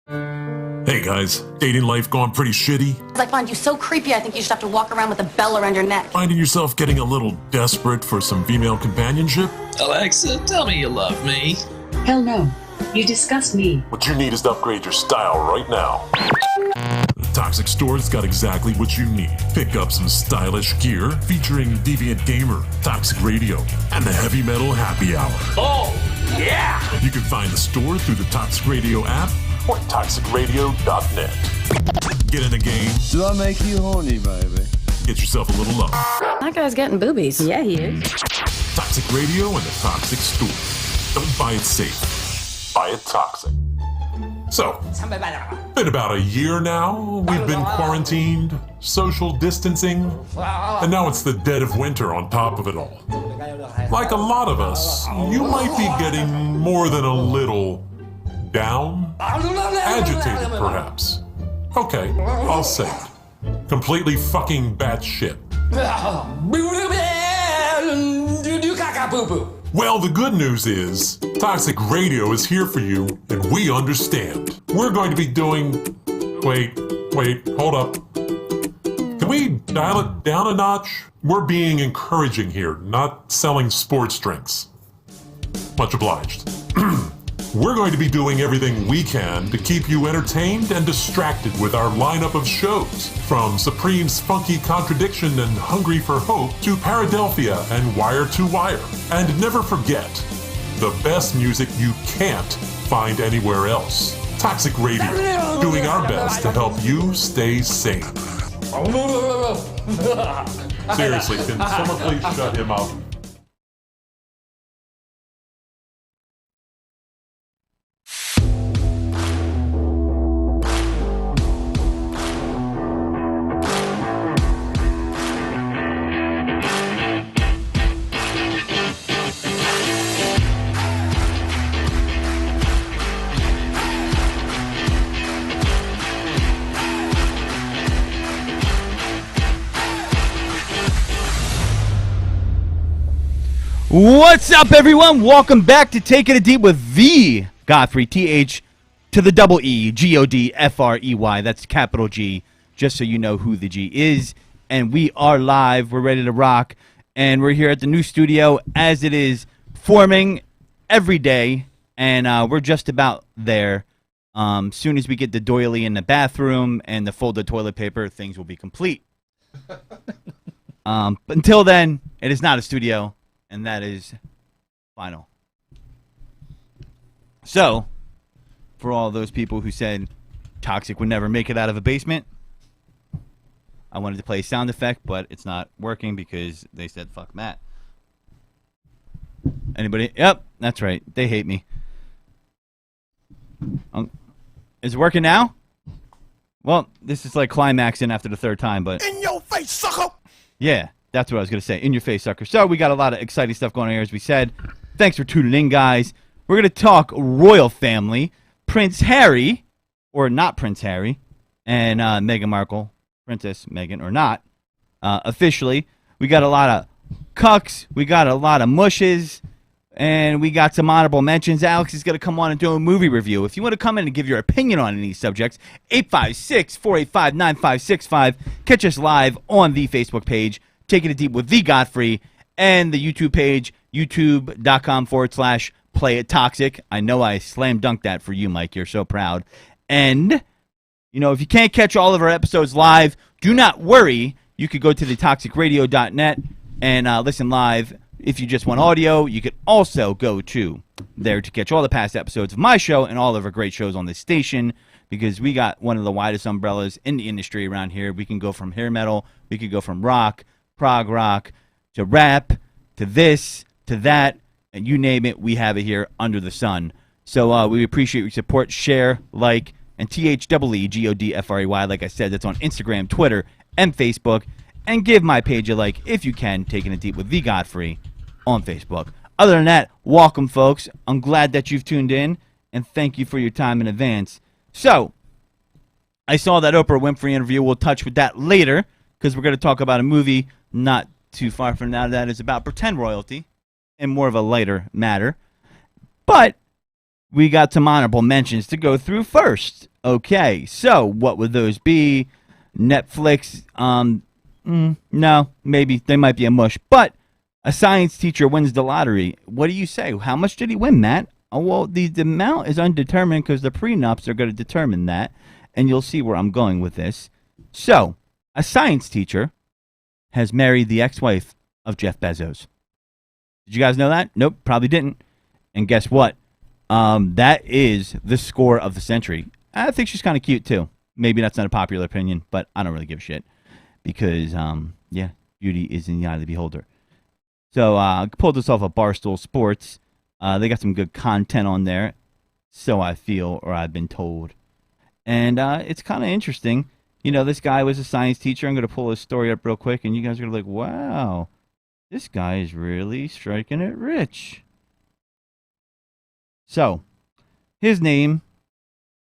Hey guys, dating life gone pretty shitty? I find you so creepy I think you should have to walk around with a bell around your neck. Finding yourself getting a little desperate for some female companionship? Alexa, tell me you love me. Hell no. You disgust me. What you need is to upgrade your style right now. The Toxic Store's got exactly what you need. Pick up some stylish gear featuring Deviant Gamer, Toxic Radio, and the Heavy Metal Happy Hour. Oh, yeah! You can find the store through the Toxic Radio app or toxicradio.net. Get in the game. Do I make you horny, baby? Get yourself a little love. That guy's getting boobies. Yeah, he is. Toxic Radio and the Toxic Store. Don't buy it safe. Buy it toxic. So, been about a year now. We've been quarantined, social distancing, and now it's the dead of winter on top of it all. Like a lot of us, you might be getting more than a little down, agitated perhaps. Okay, I'll say it. Completely fucking batshit. Well, the good news is, Toxic Radio is here for you, and we understand. We're going to be doing... Wait, hold up. Can we dial it down a notch? We're being encouraging here, not selling sports drinks. Much obliged. We're going to be doing everything we can to keep you entertained and distracted with our lineup of shows. From Supreme's Funky Contradiction and Hungry for Hope to Paradelphia and Wire to Wire. And never forget, the best music you can't find anywhere else. Toxic Radio, doing our best to help you stay sane. Seriously, can someone please shut him up? What's up, everyone? Welcome back to Taking It Deep with the Godfrey, TH to the double E, Godfrey. That's capital G, just so you know who the G is. And we are live. We're ready to rock. And we're here at the new studio as it is forming every day. And we're just about there. Soon as we get the doily in the bathroom and the folded toilet paper, things will be complete. But until then, it is not a studio. And that is final. So, for all those people who said Toxic would never make it out of a basement, I wanted to play a sound effect, but it's not working because they said fuck Matt. Anybody? Yep, that's right. They hate me. Is it working now? Well, this is like climaxing after the third time, but... In your face, sucker! Yeah. That's what I was going to say. In your face, sucker. So we got a lot of exciting stuff going on here, as we said. Thanks for tuning in, guys. We're going to talk royal family. Prince Harry, or not Prince Harry, and Meghan Markle, Princess Meghan, or not, officially. We got a lot of cucks. We got a lot of mushes. And we got some honorable mentions. Alex is going to come on and do a movie review. If you want to come in and give your opinion on any subjects, 856-485-9565. Catch us live on the Facebook page. Taking It Deep with the Godfrey, and the YouTube page, youtube.com/playittoxic. I know I slam dunked that for you, Mike. You're so proud. And, you know, if you can't catch all of our episodes live, do not worry. You could go to the toxicradio.net and listen live. If you just want audio, you could also go to there to catch all the past episodes of my show and all of our great shows on this station, because we got one of the widest umbrellas in the industry around here. We can go from hair metal, we could go from rock, prog rock, to rap, to this, to that, and you name it, we have it here under the sun. So we appreciate your support, share, like, and THEEGODFREY, like I said, that's on Instagram, Twitter, and Facebook, and give my page a like if you can, Taking It Deep with the Godfrey on Facebook. Other than that, welcome, folks. I'm glad that you've tuned in, and thank you for your time in advance. So, I saw that Oprah Winfrey interview. We'll touch with that later, because we're going to talk about a movie not too far from now that is about pretend royalty and more of a lighter matter. But we got some honorable mentions to go through first. Okay, so what would those be? Netflix, no, maybe they might be a mush, but a science teacher wins the lottery. What do you say? How much did he win, Matt? Oh, well, the amount is undetermined because the prenups are going to determine that, and you'll see where I'm going with this. So, a science teacher has married the ex-wife of Jeff Bezos. Did you guys know that? Nope, probably didn't. And guess what? That is the score of the century. I think she's kind of cute, too. Maybe that's not a popular opinion, but I don't really give a shit. Because, beauty is in the eye of the beholder. So, I pulled this off of Barstool Sports. They got some good content on there. So I feel, or I've been told. And it's kind of interesting. You know, this guy was a science teacher. I'm going to pull his story up real quick, and you guys are going to be like, wow, this guy is really striking it rich. So, his name,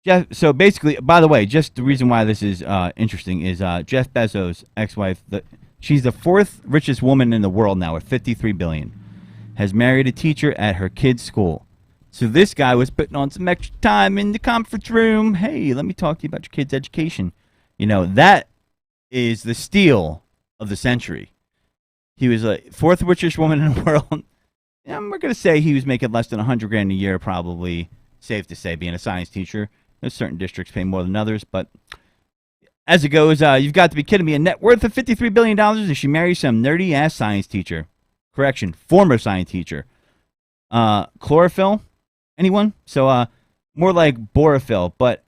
Jeff. So basically, by the way, just the reason why this is interesting is Jeff Bezos' ex-wife. She's the fourth richest woman in the world now, with $53 billion. Has married a teacher at her kid's school. So this guy was putting on some extra time in the conference room. Hey, let me talk to you about your kid's education. You know, that is the steal of the century. He was a fourth richest woman in the world. And we're going to say he was making less than $100,000 a year, probably. Safe to say, being a science teacher. There's certain districts pay more than others, but as it goes, you've got to be kidding me. A net worth of $53 billion if she marries some nerdy-ass science teacher. Correction, former science teacher. Chlorophyll? Anyone? So, more like borophyll, but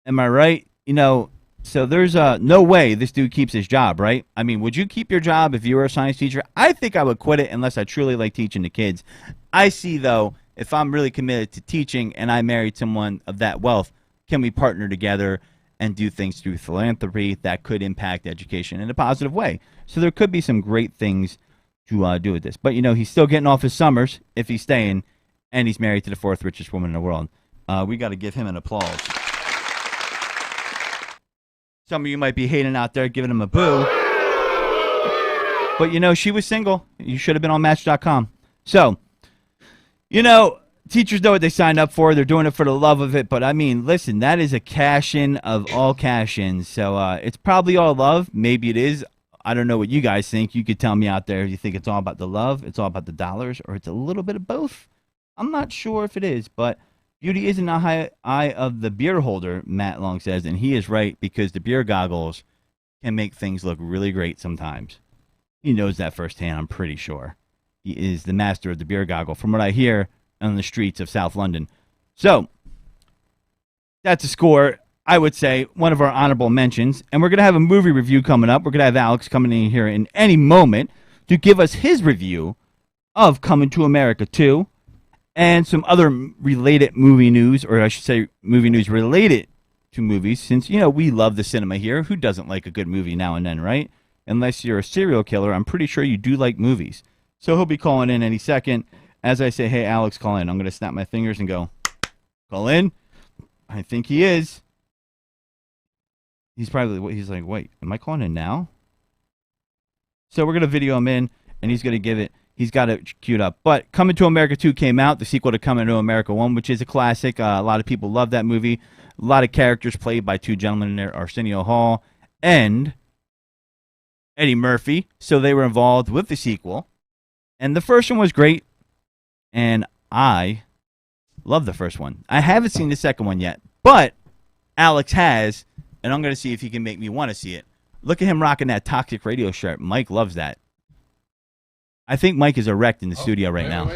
am I right? You know, so there's no way this dude keeps his job, right? I mean, would you keep your job if you were a science teacher? I think I would quit it unless I truly like teaching the kids. I see, though, if I'm really committed to teaching and I married someone of that wealth, can we partner together and do things through philanthropy that could impact education in a positive way? So there could be some great things to do with this. But, you know, he's still getting off his summers if he's staying, and he's married to the fourth richest woman in the world. We got to give him an applause. Some of you might be hating out there, giving him a boo. But, you know, she was single. You should have been on Match.com. So, you know, teachers know what they signed up for. They're doing it for the love of it. But, I mean, listen, that is a cash-in of all cash-ins. So, it's probably all love. Maybe it is. I don't know what you guys think. You could tell me out there if you think it's all about the love, it's all about the dollars, or it's a little bit of both. I'm not sure if it is, but beauty is in the eye of the beer holder, Matt Long says, and he is right because the beer goggles can make things look really great sometimes. He knows that firsthand, I'm pretty sure. He is the master of the beer goggle, from what I hear on the streets of South London. So, that's a score. I would say one of our honorable mentions, and we're going to have a movie review coming up. We're going to have Alex coming in here in any moment to give us his review of Coming to America 2 and some other related movie news, or I should say movie news related to movies, since, you know, we love the cinema here. Who doesn't like a good movie now and then, right? Unless you're a serial killer, I'm pretty sure you do like movies. So he'll be calling in any second. As I say, hey, Alex, call in. I'm going to snap my fingers and go, call in. I think he is. He's like, wait, am I calling in now? So we're going to video him in, and he's going to give it, he's got it queued up. But Coming to America 2 came out, the sequel to Coming to America 1, which is a classic. A lot of people love that movie. A lot of characters played by two gentlemen in there, Arsenio Hall and Eddie Murphy. So they were involved with the sequel. And the first one was great, and I love the first one. I haven't seen the second one yet, but Alex has. And I'm going to see if he can make me want to see it. Look at him rocking that Toxic Radio shirt. Mike loves that. I think Mike is erect in the studio right now.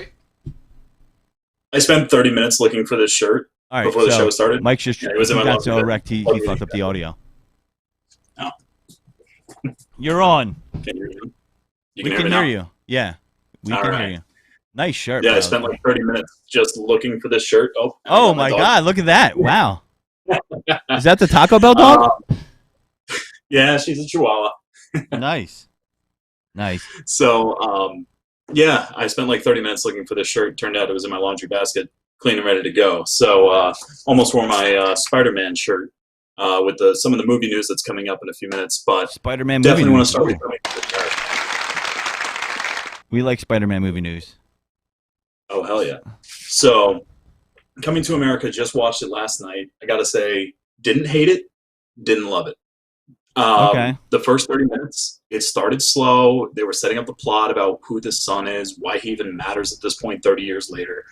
I spent 30 minutes looking for this shirt before the show started. Mike's just he got so erect he fucked up the audio. Oh. You're on. Can you hear me? We can hear you. Yeah. We can hear you. Nice shirt, Yeah, bro. I spent like 30 minutes just looking for this shirt. Oh my God. Look at that. Wow. Is that the Taco Bell dog? Yeah, she's a Chihuahua. Nice. So, yeah, I spent like 30 minutes looking for this shirt. Turned out it was in my laundry basket, clean and ready to go. So, almost wore my Spider-Man shirt with some of the movie news that's coming up in a few minutes. But Spider-Man definitely movie want news. to start with Coming to America. We like Spider-Man movie news. Oh, hell yeah. So, Coming to America, just watched it last night. I got to say, Didn't hate it, didn't love it. Okay. The first 30 minutes, it started slow. They were setting up the plot about who the son is, why he even matters at this point 30 years later.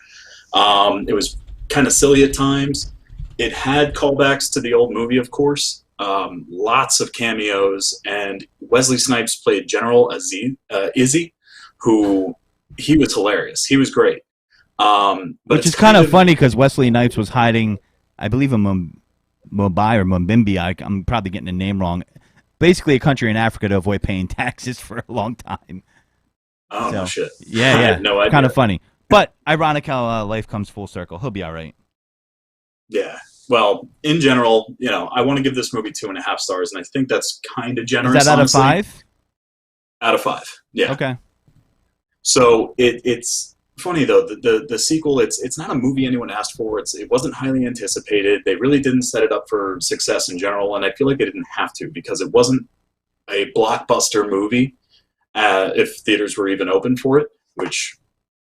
It was kind of silly at times. It had callbacks to the old movie, of course. Lots of cameos, and Wesley Snipes played General Izzy, who he was hilarious. He was great. Which is kind of funny because Wesley Snipes was hiding, I believe, in Mumbai or Mumbai. I'm probably getting the name wrong. Basically, a country in Africa to avoid paying taxes for a long time. Oh, no shit. Yeah, I yeah. had no idea. Kind of funny. But ironic how life comes full circle. He'll be all right. Yeah. Well, in general, I want to give this movie 2.5 stars, and I think that's kind of generous. Is that out honestly. of 5? Out of 5. Yeah. Okay. So it's funny though. The sequel, it's not a movie anyone asked for. It wasn't highly anticipated. They really didn't set it up for success in general, and I feel like they didn't have to because it wasn't a blockbuster movie. If theaters were even open for it, which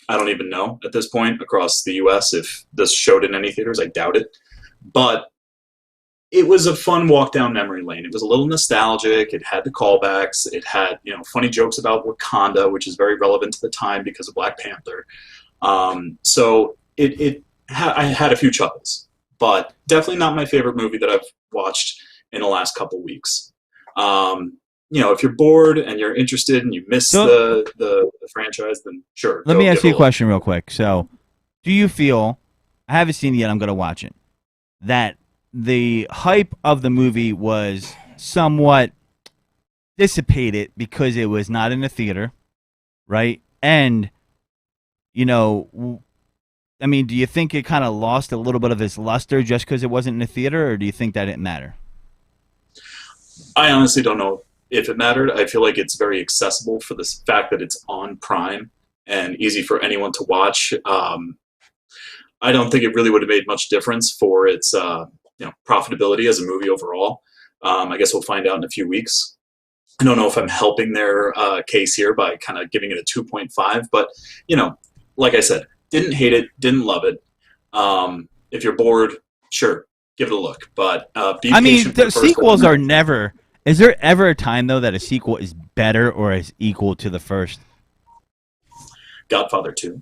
I don't even know at this point across the U.S. if this showed in any theaters. I doubt it. But it was a fun walk down memory lane. It was a little nostalgic. It had the callbacks. It had, funny jokes about Wakanda, which is very relevant to the time because of Black Panther. So I had a few chuckles, but definitely not my favorite movie that I've watched in the last couple weeks. If you're bored and you're interested and you miss the franchise, then sure. Let me ask you a question real quick. So, do you feel, I haven't seen it yet, I'm going to watch it, that the hype of the movie was somewhat dissipated because it was not in the theater, right? And, do you think it kind of lost a little bit of its luster just because it wasn't in the theater, or do you think that didn't matter? I honestly don't know if it mattered. I feel like it's very accessible for the fact that it's on Prime and easy for anyone to watch. I don't think it really would have made much difference for its profitability as a movie overall. I guess we'll find out in a few weeks. I don't know if I'm helping their case here by kind of giving it a 2.5, but like I said, didn't hate it, didn't love it. If you're bored, sure, give it a look. But be patient. The sequels are never. Is there ever a time though that a sequel is better or is equal to the first? Godfather 2.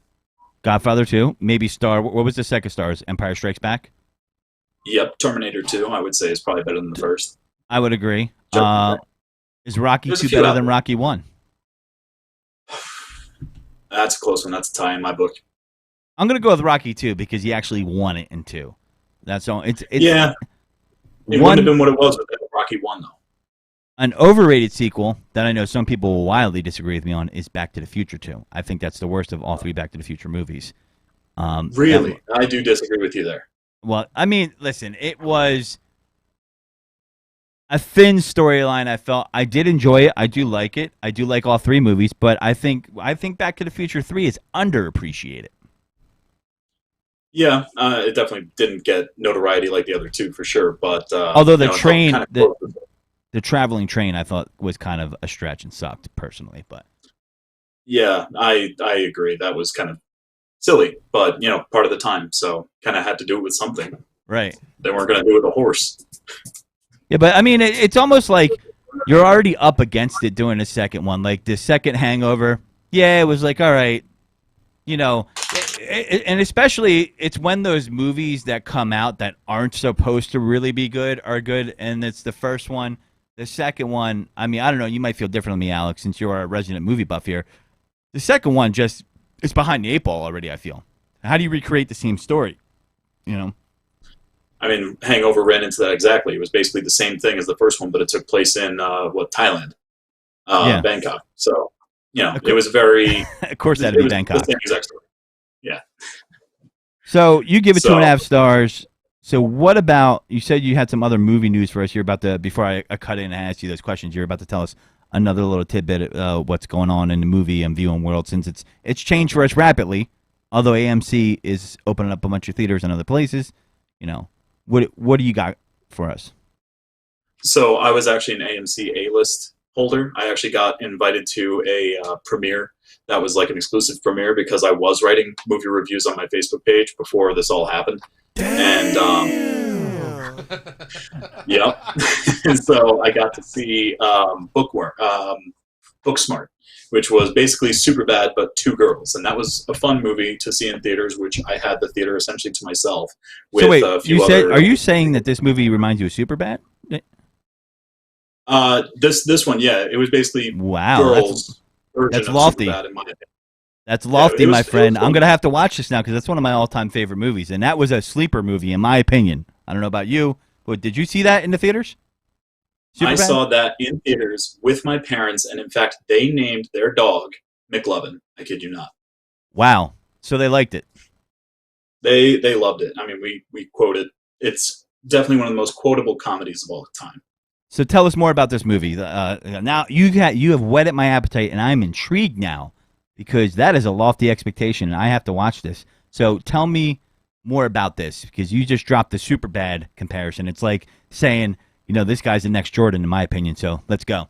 Godfather 2, maybe what was the second Stars? Empire Strikes Back? Yep, Terminator 2, I would say, is probably better than the first. I would agree. Is Rocky There's 2 better than Rocky 1? That's a close one. That's a tie in my book. I'm going to go with Rocky 2 because he actually won it in 2. That's all. It wouldn't have been what it was with Rocky 1, though. An overrated sequel that I know some people will wildly disagree with me on is Back to the Future 2. I think that's the worst of all 3 Back to the Future movies. Really? I do disagree with you there. Well, listen, it was a thin storyline. I did enjoy it. I do like it. I do like all 3 movies, but I think Back to the Future 3 is underappreciated. Yeah, it definitely didn't get notoriety like the other 2 for sure. But although the train, the traveling train, I thought was kind of a stretch and sucked personally. But yeah, I agree. That was kind of silly, but part of the time. So kind of had to do it with something. Right. They weren't going to do it with a horse. Yeah, but it's almost like you're already up against it doing a second one. Like the second Hangover, yeah, it was like, all right, and especially it's when those movies that come out that aren't supposed to really be good are good, and it's the first one. The second one, I don't know, you might feel different than me, Alex, since you're a resident movie buff here. The second one just is behind the 8 ball already, I feel. How do you recreate the same story? Hangover ran into that exactly. It was basically the same thing as the first one, but it took place in, Thailand. Bangkok. So, it was very... Of course that'd be Bangkok. The same exact story. Yeah. So, you give it 2.5 stars. So what about, you said you had some other movie news for us. You're about to, before I cut in and ask you those questions, you're about to tell us another little tidbit of what's going on in the movie and viewing world, since it's changed for us rapidly. Although AMC is opening up a bunch of theaters in other places, what do you got for us? So I was actually an AMC A-list holder. I actually got invited to a premiere that was like an exclusive premiere because I was writing movie reviews on my Facebook page before this all happened. And Yep. And so I got to see Booksmart, which was basically Superbad but two girls, and that was a fun movie to see in theaters. Which I had the theater essentially to myself. With So wait, a few you said, other, are you saying that this movie reminds you of Superbad? this one, yeah, it was basically Wow, girls version that's of lofty. Superbad in my opinion. That's lofty, it was- my it was friend. fun. I'm gonna have to watch this now because that's one of my all-time favorite movies, and that was a sleeper movie in my opinion. I don't know about you, but did you see that in the theaters? I Superbad? saw that in theaters with my parents, and in fact, they named their dog McLovin. I kid you not. Wow. So they liked it. They loved it. I mean, we quoted. It's definitely one of the most quotable comedies of all time. So tell us more about this movie. Now you have whetted my appetite, and I'm intrigued now because that is a lofty expectation, and I have to watch this. So tell me more about this because you just dropped the Superbad comparison. It's like saying, this guy's the next Jordan, in my opinion. So let's go.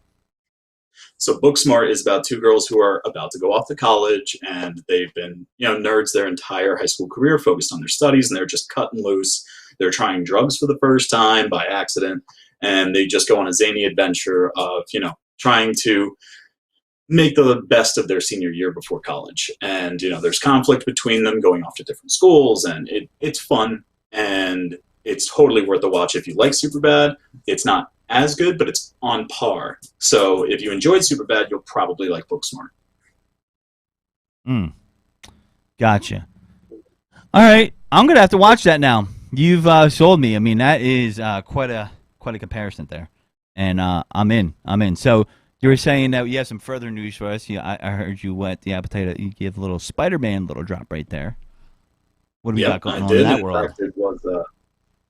So Booksmart is about two girls who are about to go off to college, and they've been, nerds their entire high school career, focused on their studies, and they're just cutting loose. They're trying drugs for the first time by accident, and they just go on a zany adventure of, trying to make the best of their senior year before college. And, there's conflict between them going off to different schools, and it's fun, and it's totally worth a watch if you like Superbad. It's not as good, but it's on par. So if you enjoyed Superbad, you'll probably like Booksmart. Gotcha. All right, I'm gonna have to watch that now. You've sold me. I mean, that is quite a comparison there, and I'm in. So you were saying that you have some further news for us. I heard you whet the appetite. You give a little Spider-Man little drop right there. What do we got going on in that world? In fact, it was a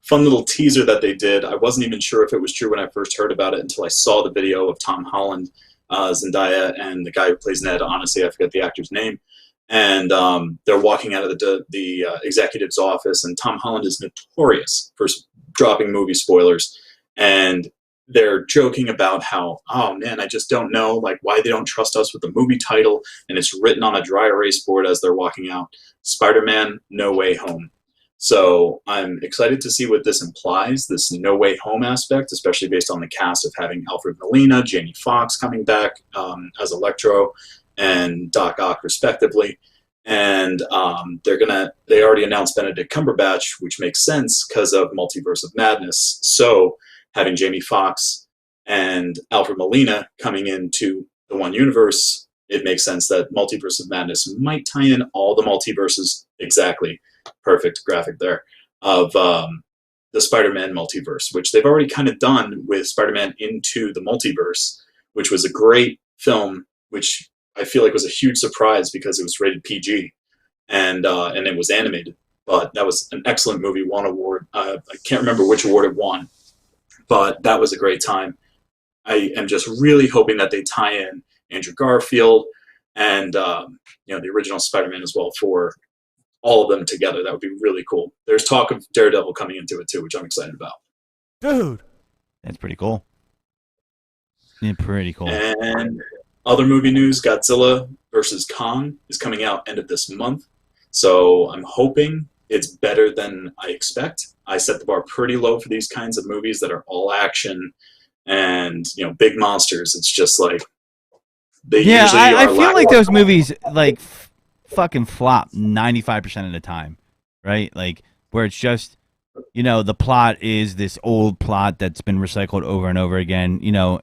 fun little teaser that they did. I wasn't even sure if it was true when I first heard about it until I saw the video of Tom Holland, Zendaya, and the guy who plays Ned. Honestly, I forget the actor's name. And they're walking out of the executive's office, and Tom Holland is notorious for dropping movie spoilers. And they're joking about how, oh man, I just don't know, like, why they don't trust us with the movie title. And it's written on a dry erase board as they're walking out: Spider-Man: No Way Home. So I'm excited to see what this implies, this No Way Home aspect, especially based on the cast of having Alfred Molina, Jamie Foxx coming back as Electro, and Doc Ock respectively. And they already announced Benedict Cumberbatch, which makes sense because of Multiverse of Madness. So having Jamie Foxx and Alfred Molina coming into the one universe, it makes sense that Multiverse of Madness might tie in all the multiverses. Exactly. Perfect graphic there of the Spider-Man multiverse, which they've already kind of done with Spider-Man Into the Multiverse, which was a great film, which I feel like was a huge surprise because it was rated PG and it was animated. But that was an excellent movie, won an award. I can't remember which award it won, but that was a great time. I am just really hoping that they tie in Andrew Garfield and the original Spider-Man as well for all of them together. That would be really cool. There's talk of Daredevil coming into it too, which I'm excited about. Dude, that's pretty cool. Yeah, pretty cool. And other movie news: Godzilla versus Kong is coming out end of this month. So I'm hoping it's better than I expect. I set the bar pretty low for these kinds of movies that are all action and big monsters. It's just like they usually are. I feel like those movies like fucking flop 95% of the time, right? Like where it's just the plot is this old plot that's been recycled over and over again.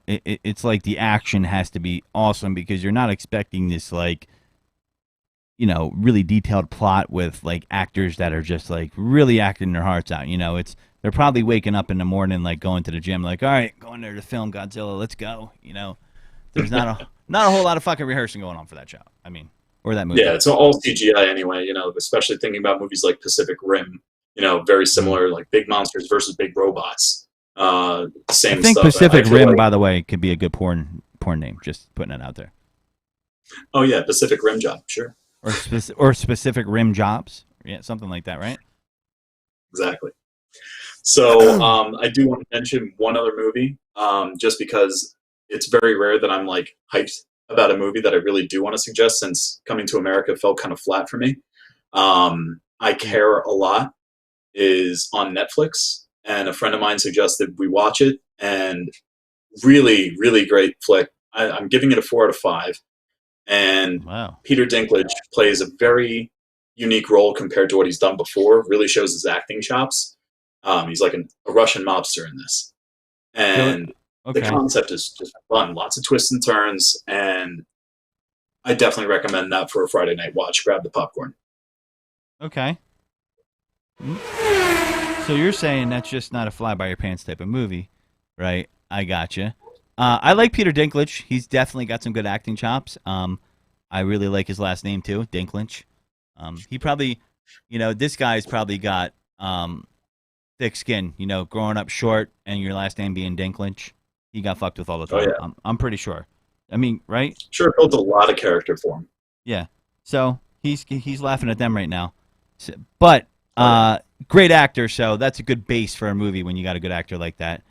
It's like the action has to be awesome because you're not expecting this like really detailed plot with like actors that are just like really acting their hearts out. They're probably waking up in the morning like going to the gym like, all right, going there to film Godzilla, let's go. There's not a whole lot of fucking rehearsing going on for that show. I mean, or that movie. Yeah, it's all CGI anyway. Especially thinking about movies like Pacific Rim. Very similar, like big monsters versus big robots. Same. I think stuff. Pacific I feel Rim, like, by the way, could be a good porn name. Just putting it out there. Oh yeah, Pacific Rim Job, sure. Or specific rim jobs. Yeah, something like that, right? Exactly. So I do want to mention one other movie, just because it's very rare that I'm like hyped about a movie that I really do want to suggest, since Coming to America felt kind of flat for me. I Care a Lot is on Netflix, and a friend of mine suggested we watch it, and really, really great flick. I'm giving it a 4 out of 5. And Wow. Peter Dinklage plays a very unique role compared to what he's done before. Really shows his acting chops. He's like a Russian mobster in this, and Okay. the concept is just fun. Lots of twists and turns, and I definitely recommend that for a Friday night watch. Grab the popcorn. Okay. So you're saying that's just not a fly by your pants type of movie, right? I gotcha. I like Peter Dinklage. He's definitely got some good acting chops. I really like his last name too, Dinklage. He probably, this guy's probably got thick skin. Growing up short and your last name being Dinklage, he got fucked with all the time. Oh, yeah. I'm pretty sure. I mean, right? Sure, built a lot of character for him. Yeah. So he's laughing at them right now. But great actor, so that's a good base for a movie when you got a good actor like that.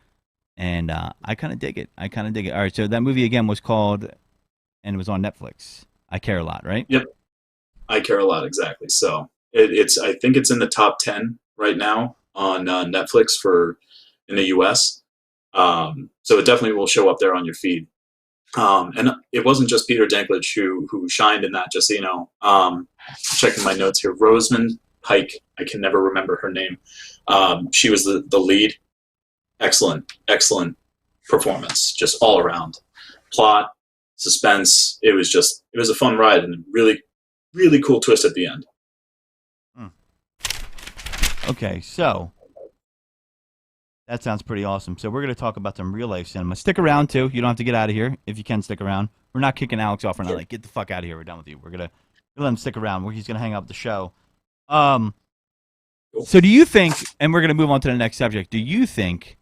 And I kind of dig it. All right, so that movie again was called, and it was on Netflix. I Care a Lot, right? Yep, I Care a Lot, exactly. So it's I think it's in the top 10 right now on Netflix in the U.S. So it definitely will show up there on your feed. And it wasn't just Peter Dinklage who shined in that. Just so you know, checking my notes here, Rosamund Pike. I can never remember her name. She was the lead. Excellent performance, just all around. Plot, suspense. It was a fun ride and really, really cool twist at the end. Okay, so that sounds pretty awesome. So we're going to talk about some real life cinema. Stick around too. You don't have to get out of here if you can stick around. We're not kicking Alex off. We're not like, get the fuck out of here. We're done with you. We're gonna let him stick around. He's gonna hang up the show. So do you think? And we're gonna move on to the next subject. Do you think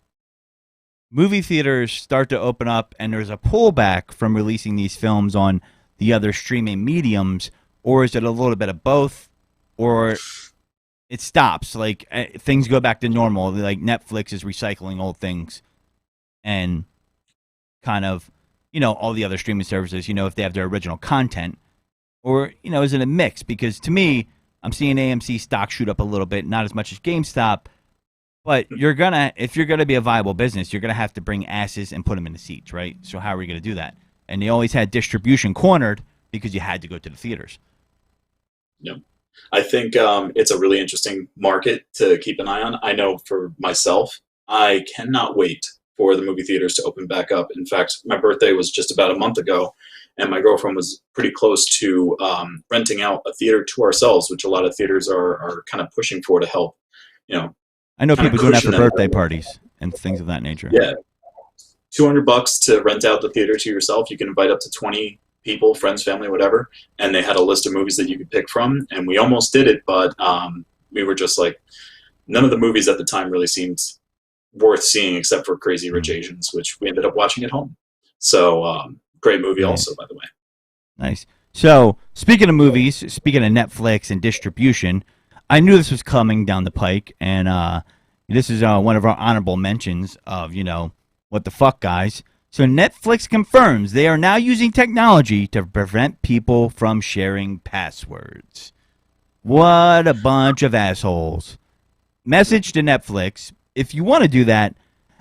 movie theaters start to open up and there's a pullback from releasing these films on the other streaming mediums, or is it a little bit of both, or it stops? Like things go back to normal. Like Netflix is recycling old things, and kind of, all the other streaming services, if they have their original content, or, is it a mix? Because to me, I'm seeing AMC stock shoot up a little bit, not as much as GameStop, but if you're gonna be a viable business, you're gonna have to bring asses and put them in the seats, right? So how are we gonna do that? And they always had distribution cornered because you had to go to the theaters. Yep. I think it's a really interesting market to keep an eye on. I know for myself, I cannot wait for the movie theaters to open back up. In fact, my birthday was just about a month ago, and my girlfriend was pretty close to renting out a theater to ourselves, which a lot of theaters are kind of pushing for to help, I know people doing that for cushion birthday them. parties and things of that nature. Yeah. $200 to rent out the theater to yourself. You can invite up to 20 people, friends, family, whatever. And they had a list of movies that you could pick from. And we almost did it, but we were just like, none of the movies at the time really seemed worth seeing except for Crazy Rich Asians, which we ended up watching at home. So great movie also, by the way. Nice. So speaking of movies, speaking of Netflix and distribution, I knew this was coming down the pike, and this is one of our honorable mentions of, what the fuck, guys. So Netflix confirms they are now using technology to prevent people from sharing passwords. What a bunch of assholes. Message to Netflix, if you want to do that,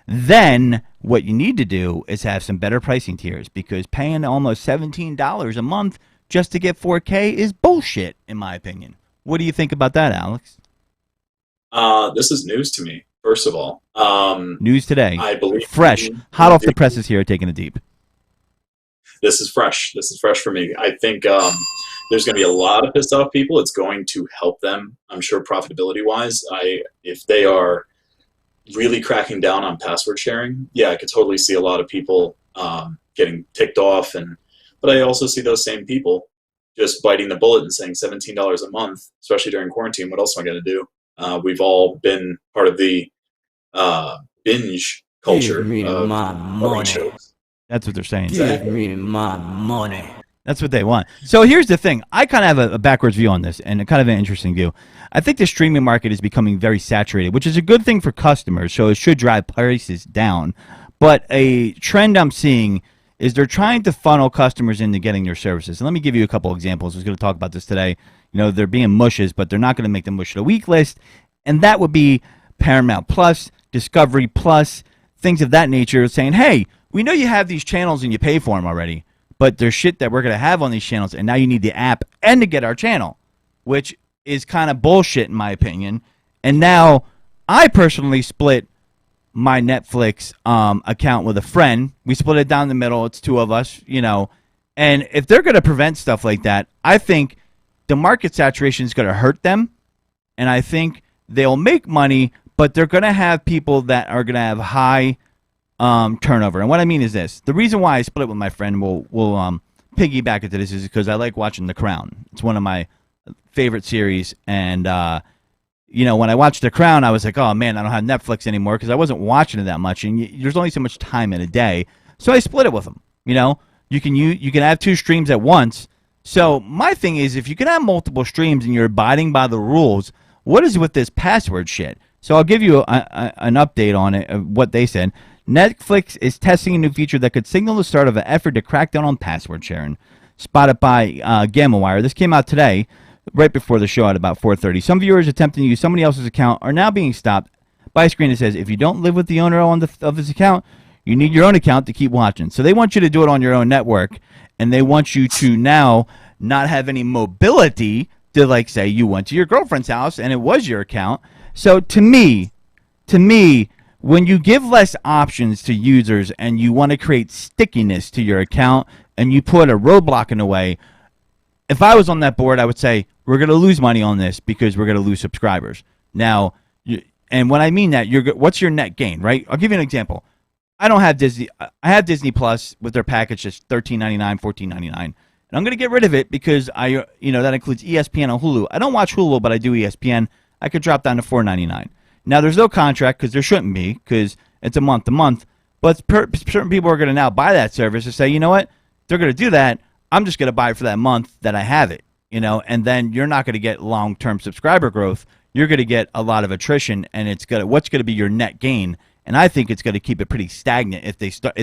then what you need to do is have some better pricing tiers, because paying almost $17 a month just to get 4K is bullshit, in my opinion. What do you think about that, Alex? This is news to me, first of all. News today. I believe fresh, hot off the presses here, taking it deep. This is fresh. This is fresh for me. I think there's going to be a lot of pissed off people. It's going to help them, I'm sure, profitability-wise. If they are really cracking down on password sharing, yeah, I could totally see a lot of people getting ticked off. But I also see those same people just biting the bullet and saying $17 a month, especially during quarantine. What else am I going to do? We've all been part of the binge culture. Give me my money. Shows. That's what they're saying. Give me my money. That's what they want. So here's the thing. I kind of have a backwards view on this, and a kind of an interesting view. I think the streaming market is becoming very saturated, which is a good thing for customers, so it should drive prices down. But a trend I'm seeing is they're trying to funnel customers into getting their services. And let me give you a couple examples. I was going to talk about this today. They're being mushes, but they're not going to make them mush the week list. And that would be Paramount Plus, Discovery Plus, things of that nature, saying, hey, we know you have these channels and you pay for them already, but there's shit that we're going to have on these channels, and now you need the app and to get our channel, which is kind of bullshit in my opinion. And now I personally split my Netflix account with a friend. We split it down the middle. It's two of us, you know. And if they're going to prevent stuff like that, I think the market saturation is going to hurt them. And I think they'll make money, but they're going to have people that are going to have high turnover. And what I mean is this. The reason why I split with my friend, will piggyback into this, is because I like watching The Crown. It's one of my favorite series. And, you know, when I watched The Crown, I was like, oh, man, I don't have Netflix anymore because I wasn't watching it that much. And there's only so much time in a day. So I split it with him. You know, you can have two streams at once. So my thing is, if you can have multiple streams and you're abiding by the rules, what is with this password shit? So I'll give you an update on it, of what they said. Netflix is testing a new feature that could signal the start of an effort to crack down on password sharing. Spotted by GammaWire. This came out today, right before the show at about 4:30. Some viewers attempting to use somebody else's account are now being stopped by a screen that says, if you don't live with the owner of this account, you need your own account to keep watching. So they want you to do it on your own network, and they want you to now not have any mobility to, like, say you went to your girlfriend's house and it was your account. So to me, when you give less options to users and you want to create stickiness to your account and you put a roadblock in the way, if I was on that board, I would say, we're going to lose money on this because we're going to lose subscribers. Now, and when I mean that, what's your net gain, right? I'll give you an example. I don't have Disney. I have Disney Plus with their package, just $13.99, $14.99. And I'm going to get rid of it because that includes ESPN and Hulu. I don't watch Hulu, but I do ESPN. I could drop down to $4.99. Now, there's no contract because there shouldn't be, because it's a month to month. But certain people are going to now buy that service and say, you know what? They're going to do that. I'm just going to buy it for that month that I have it, and then you're not going to get long-term subscriber growth. You're going to get a lot of attrition, and what's going to be your net gain? And I think it's going to keep it pretty stagnant. If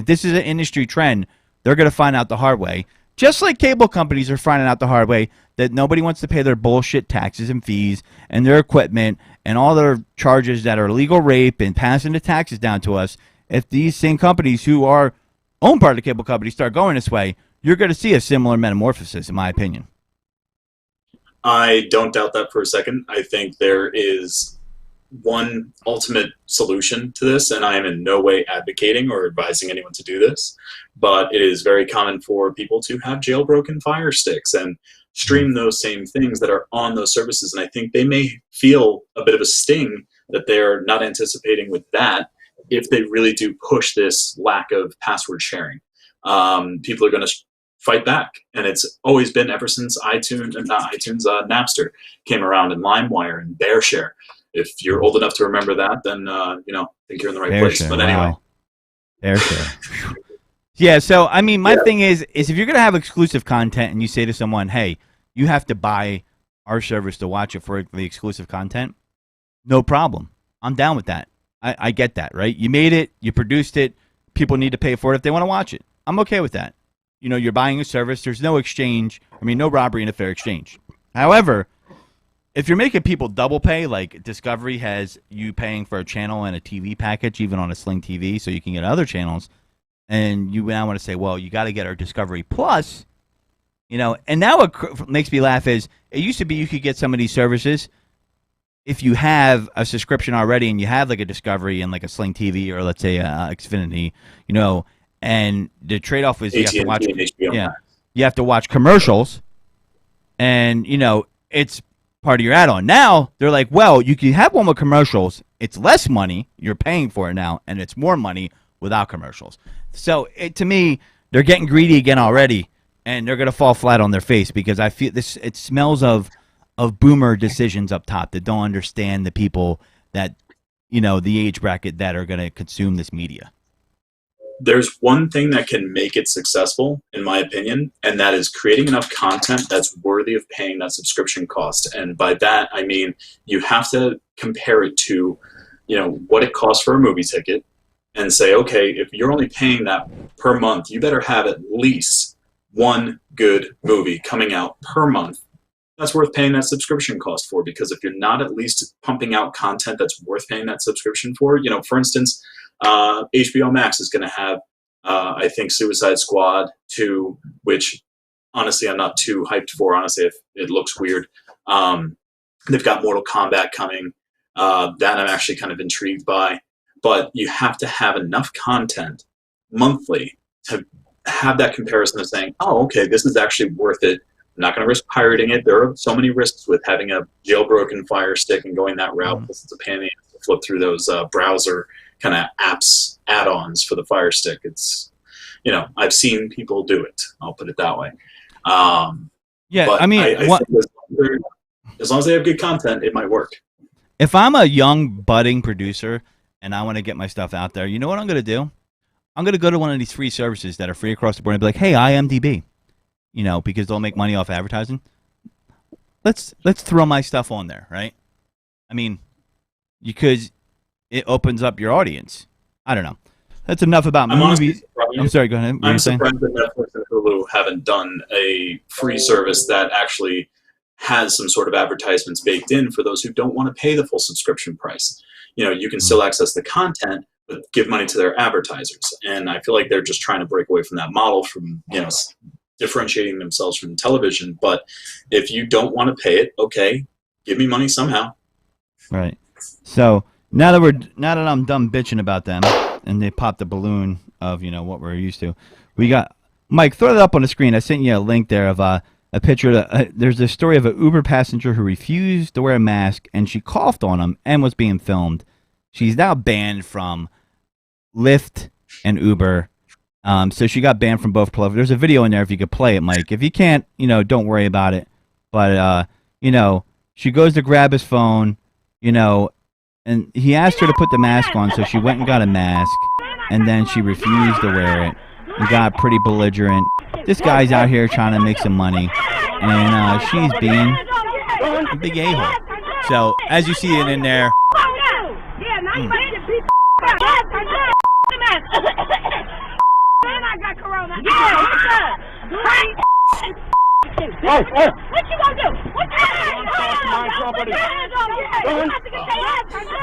this is an industry trend, they're going to find out the hard way. Just like cable companies are finding out the hard way that nobody wants to pay their bullshit taxes and fees and their equipment and all their charges that are legal rape and passing the taxes down to us. If these same companies who are owned part of the cable company start going this way, you're going to see a similar metamorphosis, in my opinion. I don't doubt that for a second. I think there is one ultimate solution to this, and I am in no way advocating or advising anyone to do this, but it is very common for people to have jailbroken Fire Sticks and stream those same things that are on those services, and I think they may feel a bit of a sting that they're not anticipating with that if they really do push this lack of password sharing. People are going to fight back, and it's always been ever since Napster came around, and LimeWire and BearShare. If you're old enough to remember that, then I think you're in the right place. But anyway, BearShare. Yeah. So I mean, my thing is if you're gonna have exclusive content, and you say to someone, "Hey, you have to buy our service to watch it for the exclusive content," no problem. I'm down with that. I get that, right? You made it, you produced it. People need to pay for it if they want to watch it. I'm okay with that. You're buying a service. There's no exchange. No robbery in a fair exchange. However, if you're making people double pay, like Discovery has you paying for a channel and a TV package, even on a Sling TV, so you can get other channels, and you now want to say, well, you got to get our Discovery Plus, and now what makes me laugh is it used to be you could get some of these services if you have a subscription already and you have like a Discovery and like a Sling TV or let's say a Xfinity, and the trade-off is you have to watch, you have to watch commercials, and it's part of your add-on. Now they're like, well, you can have one with commercials. It's less money. You're paying for it now, and it's more money without commercials. So to me, they're getting greedy again already, and they're gonna fall flat on their face because I feel this. It smells of boomer decisions up top that don't understand the people that the age bracket that are gonna consume this media. There's one thing that can make it successful, in my opinion, and that is creating enough content that's worthy of paying that subscription cost. And by that, I mean you have to compare it to, what it costs for a movie ticket and say, okay, if you're only paying that per month, you better have at least one good movie coming out per month that's worth paying that subscription cost for. Because if you're not at least pumping out content that's worth paying that subscription for, for instance, HBO Max is going to have, I think, Suicide Squad 2, which honestly I'm not too hyped for. Honestly, it looks weird. They've got Mortal Kombat coming. That I'm actually kind of intrigued by. But you have to have enough content monthly to have that comparison of saying, oh, okay, this is actually worth it. I'm not going to risk pirating it. There are so many risks with having a jailbroken Fire Stick and going that route. It's a pain to flip through those browser kind of apps, add-ons for the Fire Stick. It's, I've seen people do it. I'll put it that way. Yeah, but I mean, I think as long as they have good content, it might work. If I'm a young budding producer and I want to get my stuff out there, you know what I'm going to do? I'm going to go to one of these free services that are free across the board and be like, hey, IMDb, because they'll make money off advertising. Let's throw my stuff on there, right? I mean, because it opens up your audience. I don't know. That's enough about movies. I'm sorry, go ahead. What I'm surprised that Netflix and Hulu haven't done a free service that actually has some sort of advertisements baked in for those who don't want to pay the full subscription price. You can still access the content, but give money to their advertisers. And I feel like they're just trying to break away from that model, from differentiating themselves from television. But if you don't want to pay it, okay, give me money somehow. Right. So now that I'm done bitching about them, and they popped the balloon of what we're used to, we got Mike. Throw that up on the screen. I sent you a link there of a picture. There's a story of an Uber passenger who refused to wear a mask, and she coughed on him and was being filmed. She's now banned from Lyft and Uber. So she got banned from both platforms. There's a video in there if you could play it, Mike. If you can't, don't worry about it. But she goes to grab his phone, and he asked her to put the mask on, so she went and got a mask, and then she refused to wear it. He got pretty belligerent. This guy's out here trying to make some money, and she's being a big a-hole. So, as you see it in there... I got corona. Yeah, what's up? What you gonna do? What you gonna do? Put your hands on me. You have to get your ass turned up.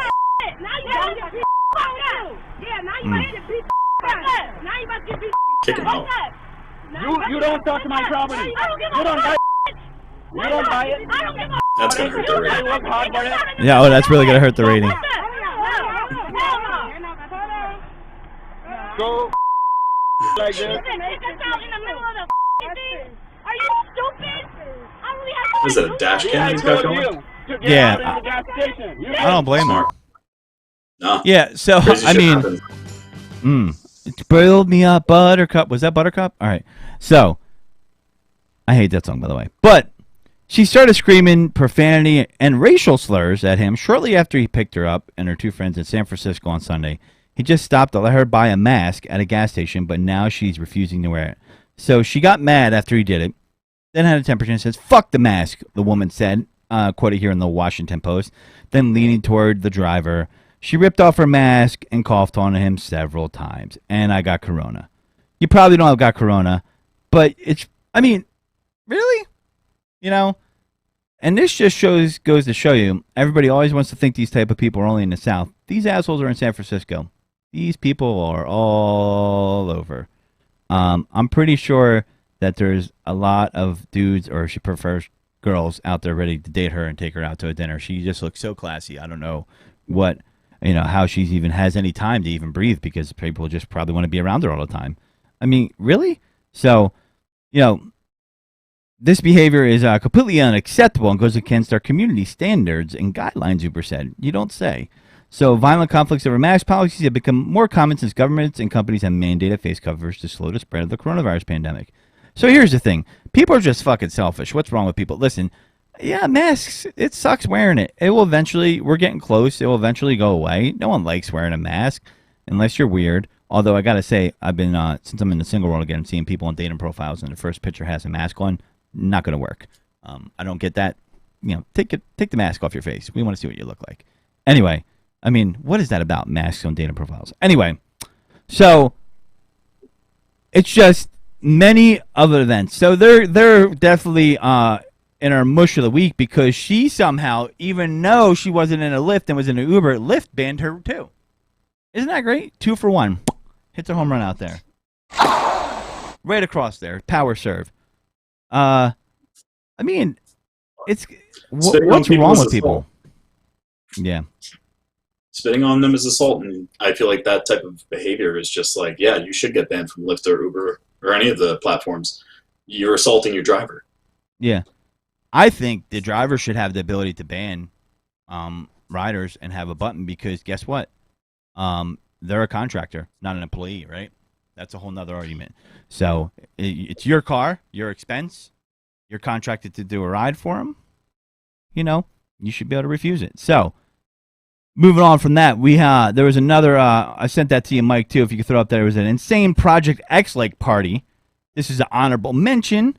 Now you gonna get beat up. Yeah, now you gonna get beat up. Now you about to get beat up. Kick him out. You don't touch my property. You don't buy it. You don't buy it. That's gonna hurt the rating. Yeah, that's really gonna hurt the rating. Go like this. Are you stupid? Is it a dash cam he's got going? Yeah. I don't blame him. No. Yeah, so, I mean... Build me up, Buttercup. Was that Buttercup? All right. So, I hate that song, by the way. But she started screaming profanity and racial slurs at him shortly after he picked her up and her two friends in San Francisco on Sunday. He just stopped to let her buy a mask at a gas station, but now she's refusing to wear it. So she got mad after he did it, then had a temperature and says, "Fuck the mask," the woman said, quoted here in the Washington Post. Then leaning toward the driver, she ripped off her mask and coughed on him several times. And I got corona. You probably don't have got corona, but really? And this just goes to show you, everybody always wants to think these type of people are only in the South. These assholes are in San Francisco. These people are all over. I'm pretty sure that there's a lot of dudes, or she prefers girls, out there ready to date her and take her out to a dinner. She just looks so classy. I don't know how she even has any time to even breathe, because people just probably want to be around her all the time. I mean, really? So, this behavior is completely unacceptable and goes against our community standards and guidelines, Uber said. You don't say. So violent conflicts over mask policies have become more common since governments and companies have mandated face covers to slow the spread of the coronavirus pandemic. So here's the thing. People are just fucking selfish. What's wrong with people? Listen, yeah, masks, it sucks wearing it. It will eventually, we're getting close, it will eventually go away. No one likes wearing a mask unless you're weird. Although I got to say, I've been, since I'm in the single world again, I'm seeing people on dating profiles and the first picture has a mask on. Not going to work. I don't get that. Take the mask off your face. We want to see what you look like. Anyway, what is that about masks on dating profiles? Anyway, so it's just many other events. So they're definitely in our mush of the week because she somehow, even though she wasn't in a Lyft and was in an Uber, Lyft banned her too. Isn't that great? 2 for 1. Hits a home run out there. Right across there. Power serve. I mean, it's what's wrong with people? Yeah. Spitting on them is assault, and I feel like that type of behavior is just like, yeah, you should get banned from Lyft or Uber or any of the platforms. You're assaulting your driver. Yeah. I think the driver should have the ability to ban riders and have a button because guess what? They're a contractor, not an employee, right? That's a whole nother argument. So it's your car, your expense. You're contracted to do a ride for them. You know, you should be able to refuse it. So moving on from that, there was another. I sent that to you, Mike, too. If you could throw up there, was an insane Project X like party. This is an honorable mention.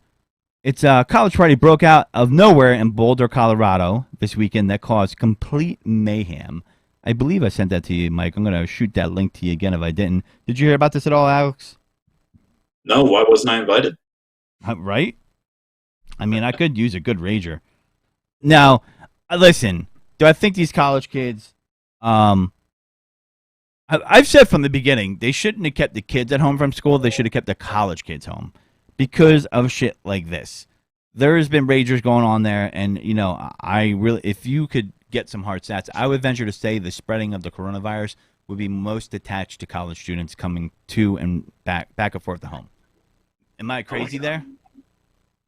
It's a college party broke out of nowhere in Boulder, Colorado this weekend that caused complete mayhem. I believe I sent that to you, Mike. I'm going to shoot that link to you again if I didn't. Did you hear about this at all, Alex? No, why wasn't I invited? Right? I mean, I could use a good rager. Now, listen, do I think these college kids, I've said from the beginning, they shouldn't have kept the kids at home from school. They should have kept the college kids home because of shit like this. There has been ragers going on there, and, you know, if you could get some hard stats, I would venture to say the spreading of the coronavirus would be most attached to college students coming to and back and forth to home. Am I crazy there?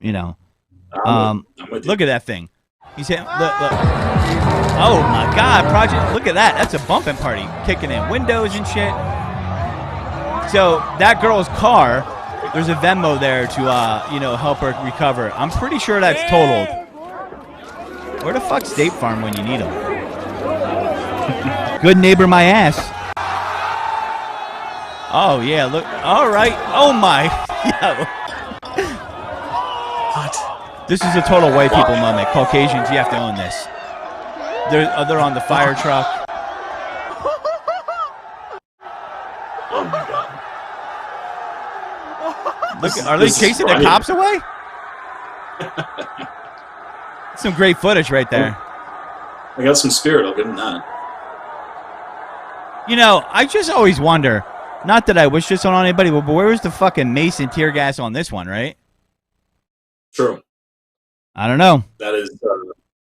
You know, I'm with you. look at that thing. He's hitting. Look. Oh my God, Project! Look at that. That's a bumping party, kicking in windows and shit. So that girl's car, there's a Venmo there to help her recover. I'm pretty sure that's totaled. Where the fuck's State Farm when you need them? Good neighbor, my ass. Oh yeah, look. All right. Oh my. Yo. What? This is a total white people moment. Caucasians, you have to own this. They're on the fire truck. Oh my God. Look, are they chasing the cops away? Some great footage right there. I got some spirit, I'll give him that. You know, I just always wonder, not that I wish this on anybody, but where was the fucking mace and tear gas on this one, right? True. I don't know. That is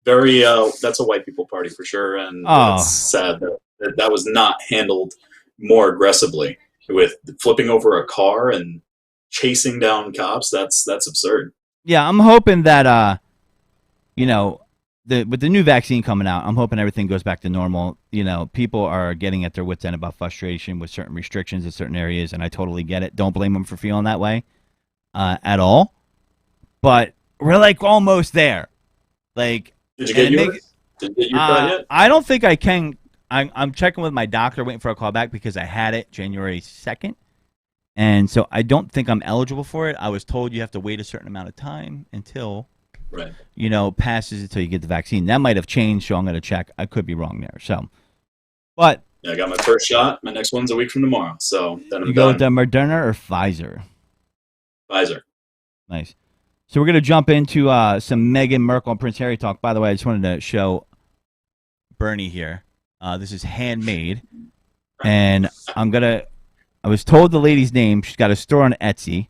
very, that's a white people party for sure, and it's sad that was not handled more aggressively with flipping over a car and chasing down cops. That's absurd. Yeah, I'm hoping that, with the new vaccine coming out, I'm hoping everything goes back to normal. You know, people are getting at their wits' end about frustration with certain restrictions in certain areas, and I totally get it. Don't blame them for feeling that way at all. But we're like almost there. Like, did you get yours? Did you get your shot yet? I don't think I can. I'm checking with my doctor, waiting for a call back because I had it January 2nd. And so I don't think I'm eligible for it. I was told you have to wait a certain amount of time until, passes until you get the vaccine. That might have changed, so I'm going to check. I could be wrong there. So, but yeah, I got my first shot. My next one's a week from tomorrow. So then I'm you go done. with the Moderna or Pfizer? Pfizer. Nice. So we're going to jump into some Meghan Markle and Prince Harry talk. By the way, I just wanted to show Bernie here. This is handmade, and I was told the lady's name. She's got a store on Etsy,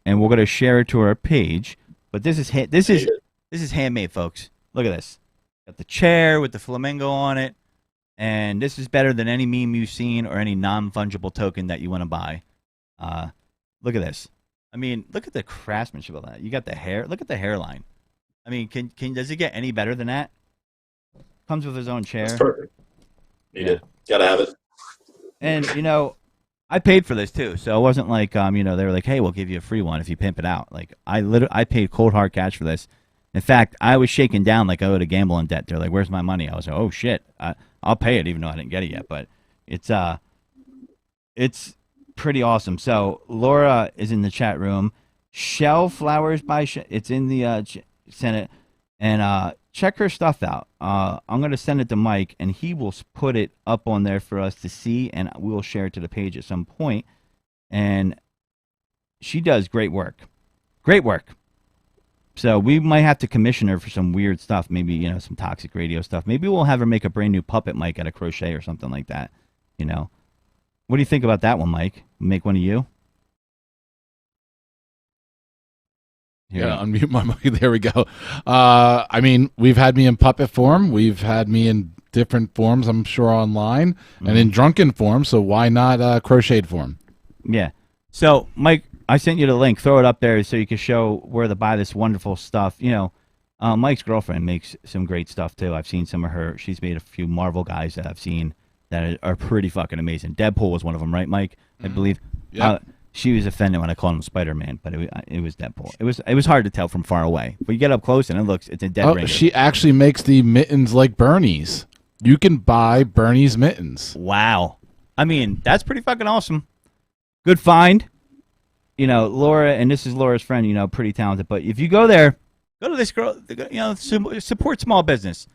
and we're gonna share it to her page. But this is handmade, folks. Look at this. Got the chair with the flamingo on it, and this is better than any meme you've seen or any non-fungible token that you want to buy. Look at this. I mean, look at the craftsmanship of that. You got the hair. Look at the hairline. I mean, does it get any better than that? Comes with his own chair. That's perfect. Need it. Gotta have it. And I paid for this too, so it wasn't like they were like, "Hey, we'll give you a free one if you pimp it out." Like I paid cold hard cash for this. In fact, I was shaken down like I owed a gambling debt. They're like, "Where's my money?" I was like, "Oh shit, I'll pay it," even though I didn't get it yet. But it's pretty awesome. So Laura is in the chat room. Shell Flowers by it's in the Senate, and check her stuff out. I'm going to send it to Mike, and he will put it up on there for us to see, and we will share it to the page at some point. And she does great work. Great work. So we might have to commission her for some weird stuff. Maybe, you know, some toxic radio stuff. Maybe we'll have her make a brand new puppet mic out of crochet or something like that. You know. What do you think about that one, Mike? Make one of you? Yeah, unmute my mic. There we go. I mean, we've had me in puppet form. We've had me in different forms, I'm sure, online. And in drunken form, so why not crocheted form? Yeah. So, Mike, I sent you the link. Throw it up there so you can show where to buy this wonderful stuff. You know, Mike's girlfriend makes some great stuff, too. I've seen some of her. She's made a few Marvel guys that I've seen that are pretty fucking amazing. Deadpool was one of them, right, Mike? I believe. Yeah. She was offended when I called him Spider-Man, but it was Deadpool. It was hard to tell from far away. But you get up close, and it's a dead ringer. She actually makes the mittens like Bernie's. You can buy Bernie's mittens. Wow. I mean, that's pretty fucking awesome. Good find. You know, Laura, and this is Laura's friend, you know, pretty talented. But if you go there, go to this girl, you know, support small business.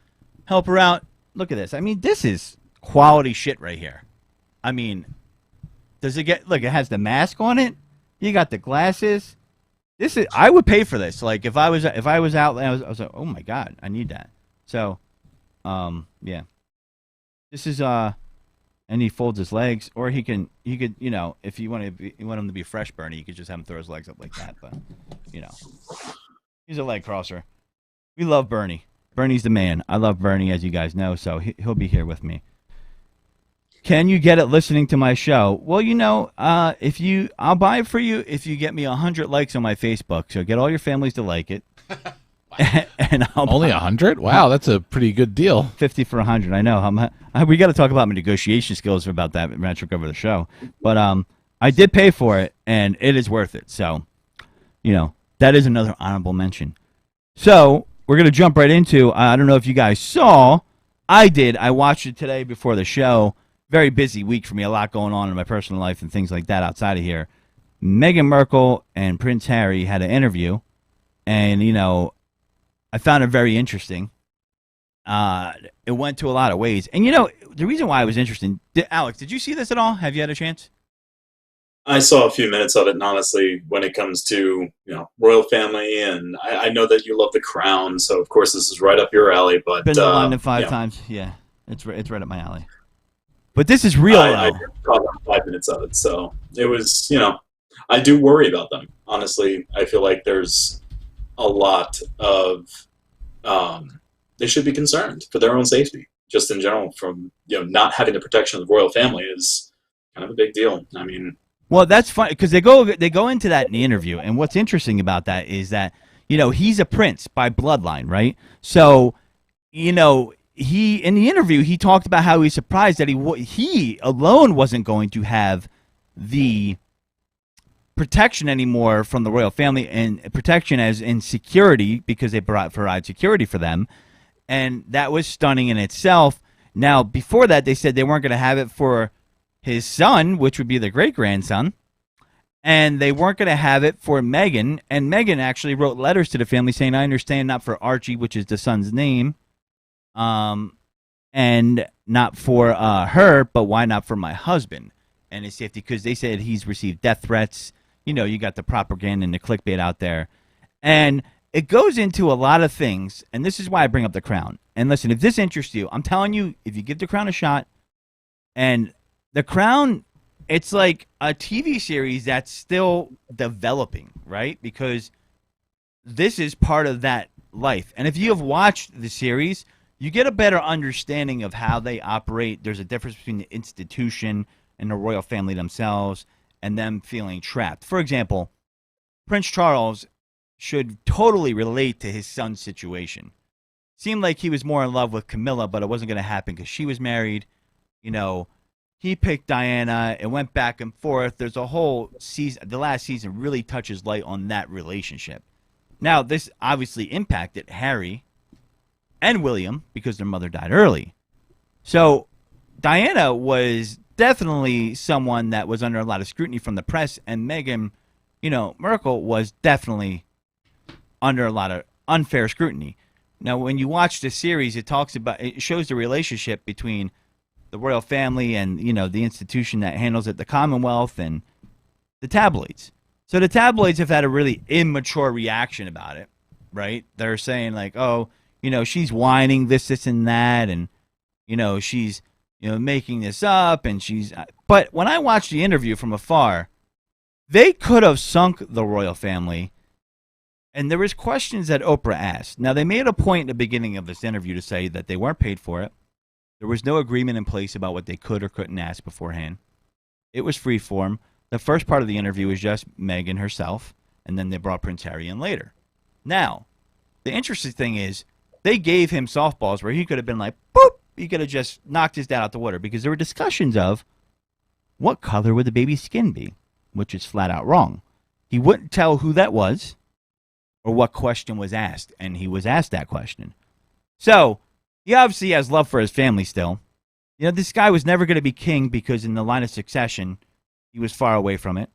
Help her out. Look at this. I mean, this is quality shit right here. I mean, does it get, look, it has the mask on it. You got the glasses. This is, I would pay for this. Like, if I was out, I was like, oh my God, I need that. So, yeah. This is, and he folds his legs, or he could, you know, if you want him to be fresh, Bernie, you could just have him throw his legs up like that. But, you know, he's a leg crosser. We love Bernie. Bernie's the man. I love Bernie, as you guys know, so he'll be here with me. Can you get it listening to my show? Well, you know, I'll buy it for you if you get me 100 likes on my Facebook. So get all your families to like it. And only 100? Wow, that's a pretty good deal. 50 for 100. I know. We got to talk about my negotiation skills about that when I took over the show. But I did pay for it, and it is worth it. So, you know, that is another honorable mention. So we're going to jump right into, I don't know if you guys saw, I did. I watched it today before the show. Very busy week for me. A lot going on in my personal life and things like that outside of here. Meghan Markle and Prince Harry had an interview, and, you know, I found it very interesting. It went to a lot of ways. And, you know, the reason why it was interesting, Alex, did you see this at all? Have you had a chance? I saw a few minutes of it, and honestly, when it comes to, you know, royal family, and I know that you love The Crown, so of course this is right up your alley. But been to London 5 times. Yeah, it's right up my alley. But this is real. I caught 5 minutes of it, so it was, you know, I do worry about them. Honestly, I feel like there's a lot of they should be concerned for their own safety, just in general. From, you know, not having the protection of the royal family is kind of a big deal. I mean, well, that's funny because they go into that in the interview, and what's interesting about that is that, you know, he's a prince by bloodline, right? So, you know, he in the interview he talked about how he's surprised that he alone wasn't going to have the protection anymore from the royal family, and protection as in security, because they provide security for them, and that was stunning in itself. Now, before that, they said they weren't going to have it for his son, which would be the great-grandson, and they weren't going to have it for Meghan, and Meghan actually wrote letters to the family saying, I understand not for Archie, which is the son's name, and not for her, but why not for my husband and his safety, because they said he's received death threats. You know, you got the propaganda and the clickbait out there. And it goes into a lot of things, and this is why I bring up The Crown. And listen, if this interests you, I'm telling you, if you give The Crown a shot, and The Crown, it's like a TV series that's still developing, right? Because this is part of that life. And if you have watched the series, you get a better understanding of how they operate. There's a difference between the institution and the royal family themselves, and them feeling trapped. For example, Prince Charles should totally relate to his son's situation. Seemed like he was more in love with Camilla, but it wasn't going to happen because she was married. You know, he picked Diana. It went back and forth. There's a whole season. The last season really touches light on that relationship. Now, this obviously impacted Harry and William because their mother died early. So Diana was definitely someone that was under a lot of scrutiny from the press, and Meghan, you know, Markle was definitely under a lot of unfair scrutiny. Now, when you watch the series, it shows the relationship between the royal family and, you know, the institution that handles it, the Commonwealth, and the tabloids. So the tabloids have had a really immature reaction about it. right? They're saying like, oh, she's whining this, and that, and she's making this up, and she's. But when I watched the interview from afar, they could have sunk the royal family. And there was questions that Oprah asked. Now, they made a point in the beginning of this interview to say that they weren't paid for it. There was no agreement in place about what they could or couldn't ask beforehand. It was free form. The first part of the interview was just Meghan herself, and then they brought Prince Harry in later. Now, the interesting thing is they gave him softballs where he could have been like, boop, he could have just knocked his dad out the water, because there were discussions of what color would the baby's skin be, which is flat out wrong. He wouldn't tell who that was or what question was asked, and he was asked that question. So, he obviously has love for his family still. This guy was never going to be king because in the line of succession, he was far away from it.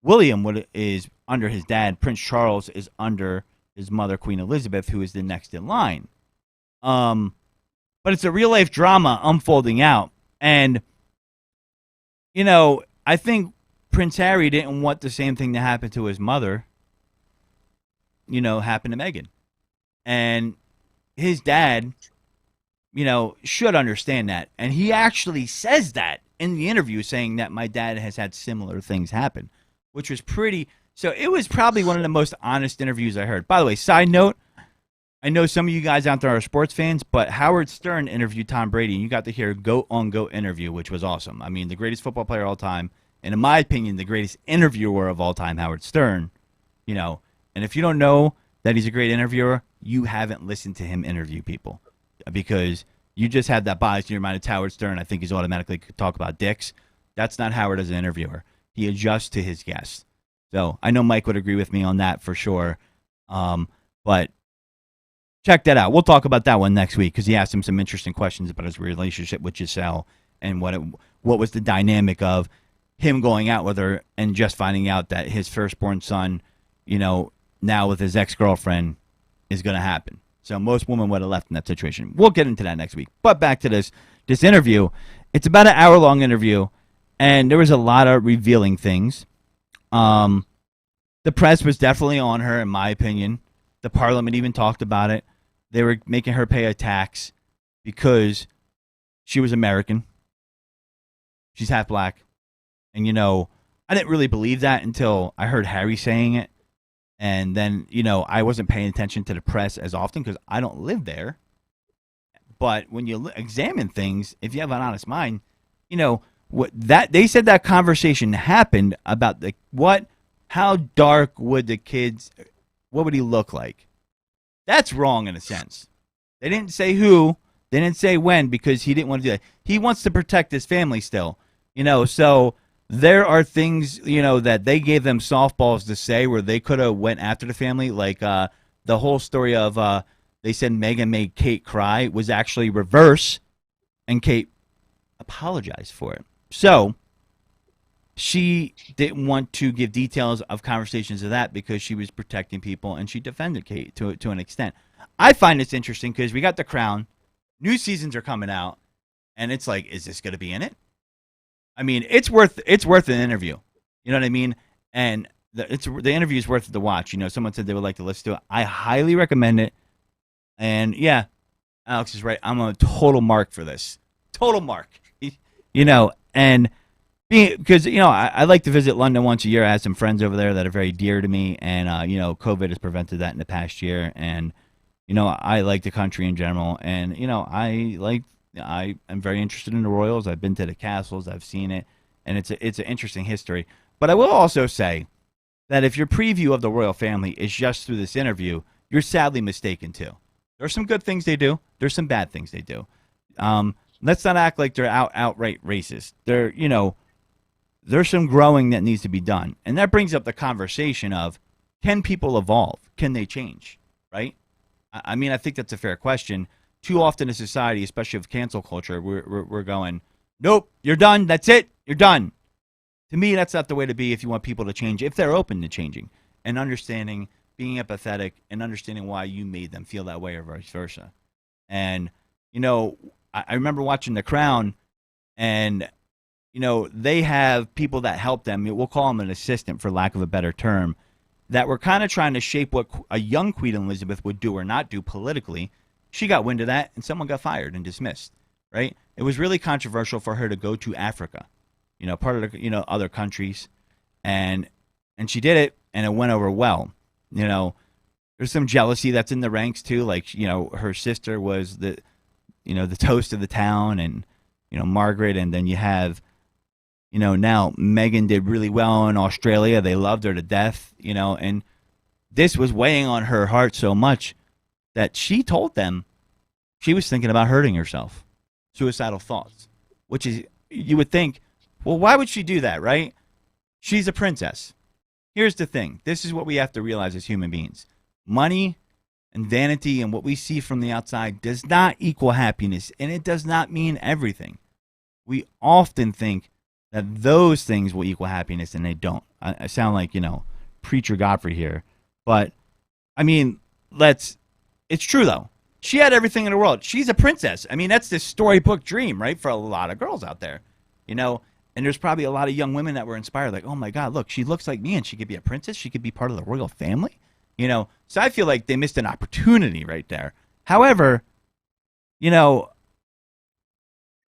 William is under his dad. Prince Charles is under his mother, Queen Elizabeth, who is the next in line. But it's a real-life drama unfolding out. And, I think Prince Harry didn't want the same thing to happen to his mother, happen to Meghan. And his dad, should understand that. And he actually says that in the interview, saying that my dad has had similar things happen, which was pretty. So it was probably one of the most honest interviews I heard. By the way, side note, I know some of you guys out there are sports fans, but Howard Stern interviewed Tom Brady, and you got to hear a goat-on-goat interview, which was awesome. I mean, the greatest football player of all time, and in my opinion, the greatest interviewer of all time, Howard Stern. And if you don't know that he's a great interviewer, you haven't listened to him interview people, because you just have that bias in your mind. It's Howard Stern. I think he's automatically could talk about dicks. That's not Howard as an interviewer. He adjusts to his guests. So I know Mike would agree with me on that for sure. But check that out. We'll talk about that one next week, because he asked him some interesting questions about his relationship with Giselle and what was the dynamic of him going out with her and just finding out that his firstborn son, now with his ex-girlfriend, is going to happen. So most women would have left in that situation. We'll get into that next week. But back to this interview. It's about an hour-long interview, and there was a lot of revealing things. The press was definitely on her, in my opinion. The parliament even talked about it. They were making her pay a tax because she was American. She's half black. And, I didn't really believe that until I heard Harry saying it. And then, I wasn't paying attention to the press as often because I don't live there. But when you examine things, if you have an honest mind, they said that conversation happened about how dark would the kids, what would he look like? That's wrong in a sense. They didn't say who, they didn't say when, because he didn't want to do that. He wants to protect his family still, so there are things, that they gave them softballs to say where they could have went after the family. Like the whole story of they said Meghan made Kate cry was actually reverse, and Kate apologized for it. So she didn't want to give details of conversations of that because she was protecting people, and she defended Kate to an extent. I find this interesting because we got The Crown, new seasons are coming out, and it's like, is this going to be in it? I mean, it's worth an interview. You know what I mean? And the interview is worth the watch. Someone said they would like to listen to it. I highly recommend it. And yeah, Alex is right. I'm a total mark for this. Total mark. And because I like to visit London once a year. I have some friends over there that are very dear to me, and COVID has prevented that in the past year. And I like the country in general, and I am very interested in the royals. I've been to the castles. I've seen it, and it's an interesting history. But I will also say that if your preview of the royal family is just through this interview, you're sadly mistaken too. There's some good things they do. There's some bad things they do. Let's not act like they're outright racist. There's some growing that needs to be done, and that brings up the conversation of, can people evolve? Can they change? Right? I mean, I think that's a fair question. Too often in society, especially with cancel culture, we're going, nope, you're done. That's it. You're done. To me, that's not the way to be if you want people to change, if they're open to changing and understanding, being empathetic, and understanding why you made them feel that way or vice versa. And, I remember watching The Crown, and, they have people that help them. We'll call them an assistant for lack of a better term. that were kind of trying to shape what a young Queen Elizabeth would do or not do politically. She got wind of that, and someone got fired and dismissed, right? It was really controversial for her to go to Africa, part of the, other countries, and she did it, and it went over well. There's some jealousy that's in the ranks too. Like, her sister was the toast of the town, and Margaret, and then you have, now Meghan did really well in Australia. They loved her to death, and this was weighing on her heart so much that she told them she was thinking about hurting herself, suicidal thoughts, which is, you would think, well, why would she do that, right? She's a princess. Here's the thing. This is what we have to realize as human beings. Money and vanity and what we see from the outside does not equal happiness, and it does not mean everything. We often think that those things will equal happiness, and they don't. I sound like, preacher Godfrey here. But, I mean, it's true, though. She had everything in the world. She's a princess. I mean, that's the storybook dream, right, for a lot of girls out there, And there's probably a lot of young women that were inspired, like, oh, my God, look, she looks like me, and she could be a princess. She could be part of the royal family, So I feel like they missed an opportunity right there. However,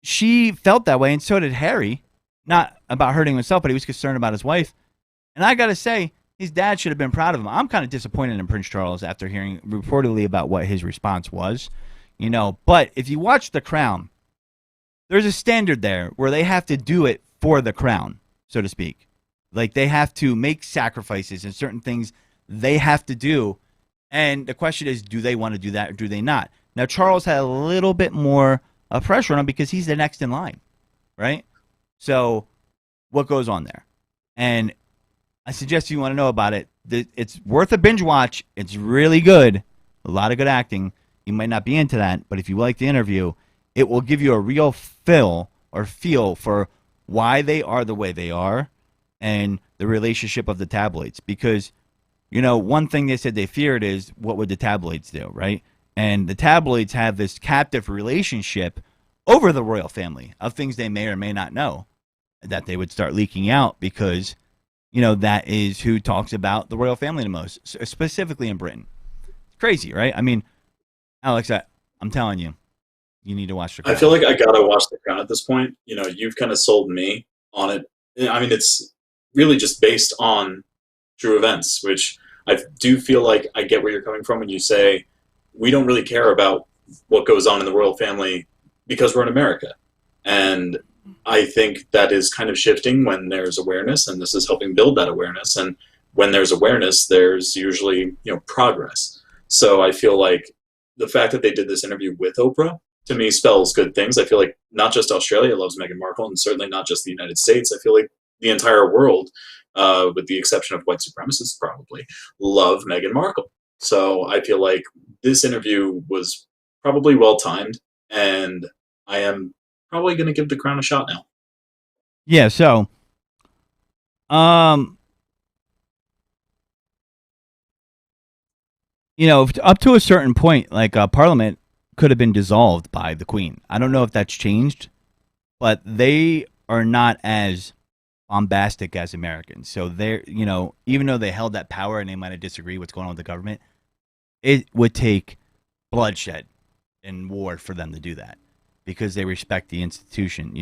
she felt that way, and so did Harry. Not about hurting himself, but he was concerned about his wife. And I got to say, his dad should have been proud of him. I'm kind of disappointed in Prince Charles after hearing reportedly about what his response was. But if you watch The Crown, there's a standard there where they have to do it for the crown, so to speak. Like, they have to make sacrifices and certain things they have to do. And the question is, do they want to do that or do they not? Now, Charles had a little bit more pressure on him because he's the next in line, right? So what goes on there? And I suggest you want to know about it. It's worth a binge watch. It's really good. A lot of good acting. You might not be into that, but if you like the interview, it will give you a real feel for why they are the way they are and the relationship of the tabloids. Because, one thing they said they feared is, what would the tabloids do, right? And the tabloids have this captive relationship over the royal family of things they may or may not know that they would start leaking out because, that is who talks about the royal family the most, specifically in Britain. It's crazy, right? I mean, Alex, I'm telling you, you need to watch The Crown. I feel like I gotta watch The Crown at this point. You've kind of sold me on it. I mean, it's really just based on true events, which I do feel like I get where you're coming from when you say we don't really care about what goes on in the royal family because we're in America. And I think that is kind of shifting when there's awareness, and this is helping build that awareness. And when there's awareness, there's usually, progress. So I feel like the fact that they did this interview with Oprah, to me, spells good things. I feel like not just Australia loves Meghan Markle, and certainly not just the United States. I feel like the entire world, with the exception of white supremacists probably, love Meghan Markle. So I feel like this interview was probably well-timed, and I am probably going to give The Crown a shot now. Yeah, so, up to a certain point, like Parliament could have been dissolved by the Queen. I don't know if that's changed, but they are not as bombastic as Americans. So they're, even though they held that power and they might have disagreed what's going on with the government, it would take bloodshed and war for them to do that because they respect the institution,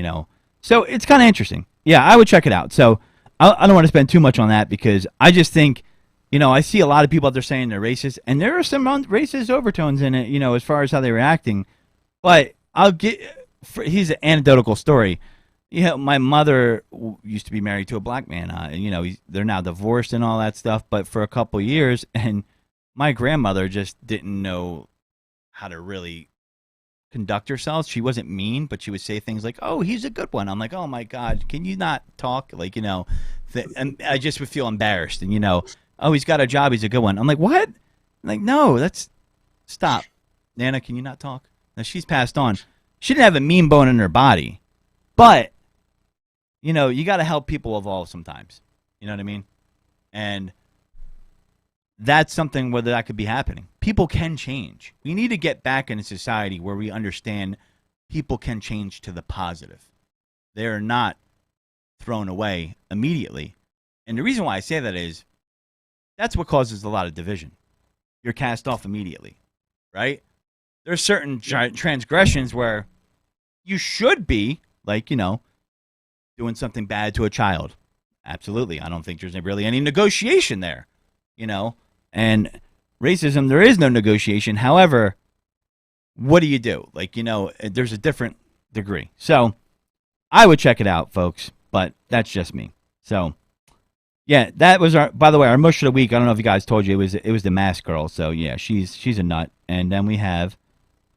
So it's kind of interesting. Yeah, I would check it out. So I don't want to spend too much on that because I just think, I see a lot of people out there saying they're racist, and there are some racist overtones in it, as far as how they're acting. But he's an anecdotal story. My mother used to be married to a black man. They're now divorced and all that stuff, but for a couple years, and my grandmother just didn't know how to really conduct herself. She wasn't mean, but she would say things like, "Oh, he's a good one." I'm like, "Oh my God, can you not talk?" Like, and I just would feel embarrassed, and "Oh, he's got a job, he's a good one." I'm like, "What?" I'm like, "No, stop. Nana, can you not talk?" Now, she's passed on. She didn't have a mean bone in her body, but you got to help people evolve sometimes. You know what I mean? And that's something where that could be happening. People can change. We need to get back in a society where we understand people can change to the positive. They are not thrown away immediately. And the reason why I say that is That's what causes a lot of division. You're cast off immediately, right? There's certain transgressions where you should be, like, doing something bad to a child. Absolutely. I don't think there's really any negotiation there, And racism, there is no negotiation. However, what do you do? Like, there's a different degree. So I would check it out, folks, but that's just me. So, yeah, that was by the way, our mush of the week. I don't know if you guys told you, it was the mask girl. So, yeah, she's a nut. And then we have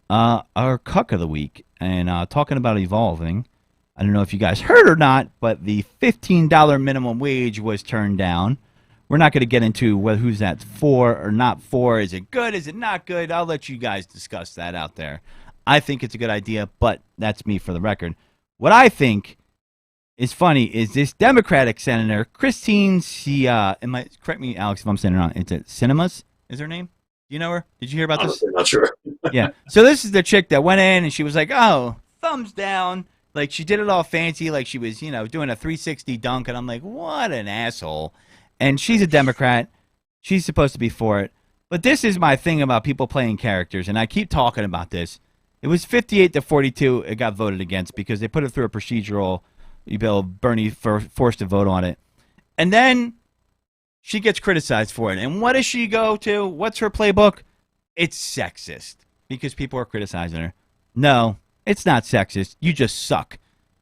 our cuck of the week. And talking about evolving, I don't know if you guys heard or not, but the $15 minimum wage was turned down. We're not going to get into who's that for or not for. Is it good? Is it not good? I'll let you guys discuss that out there. I think it's a good idea, but that's me for the record. What I think is funny is this Democratic Senator, Christine correct me, Alex, if I'm saying it wrong. It's Cinemas is her name? Do you know her? Did you hear about this? I'm not sure. Yeah. So this is the chick that went in and she was like, oh, thumbs down. Like, she did it all fancy, like she was, doing a 360 dunk. And I'm like, what an asshole. And she's a Democrat. She's supposed to be for it. But this is my thing about people playing characters, and I keep talking about this. It was 58-42 it got voted against because they put it through a procedural bill. Bernie forced to vote on it. And then she gets criticized for it. And what does she go to? What's her playbook? It's sexist because people are criticizing her. No, it's not sexist. You just suck.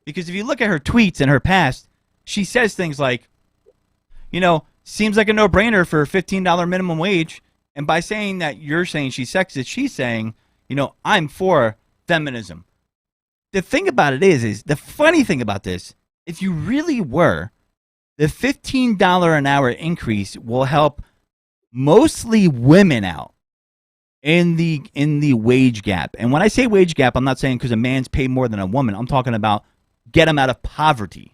Because if you look at her tweets and her past, she says things like, seems like a no-brainer for a $15 minimum wage. And by saying that you're saying she's sexist, she's saying, I'm for feminism. The thing about it is the funny thing about this, if you really were, the $15 an hour increase will help mostly women out in the wage gap. And when I say wage gap, I'm not saying because a man's paid more than a woman. I'm talking about get them out of poverty,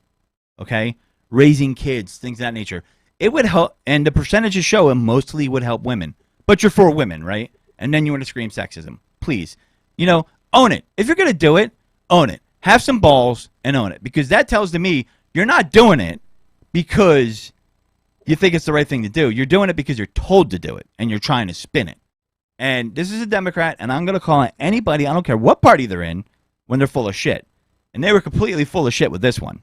okay? Raising kids, things of that nature. It would help, and the percentages show it mostly would help women. But you're for women, right? And then you want to scream sexism. Please. Own it. If you're going to do it, own it. Have some balls and own it. Because that tells to me you're not doing it because you think it's the right thing to do. You're doing it because you're told to do it, and you're trying to spin it. And this is a Democrat, and I'm going to call it anybody, I don't care what party they're in, when they're full of shit. And they were completely full of shit with this one.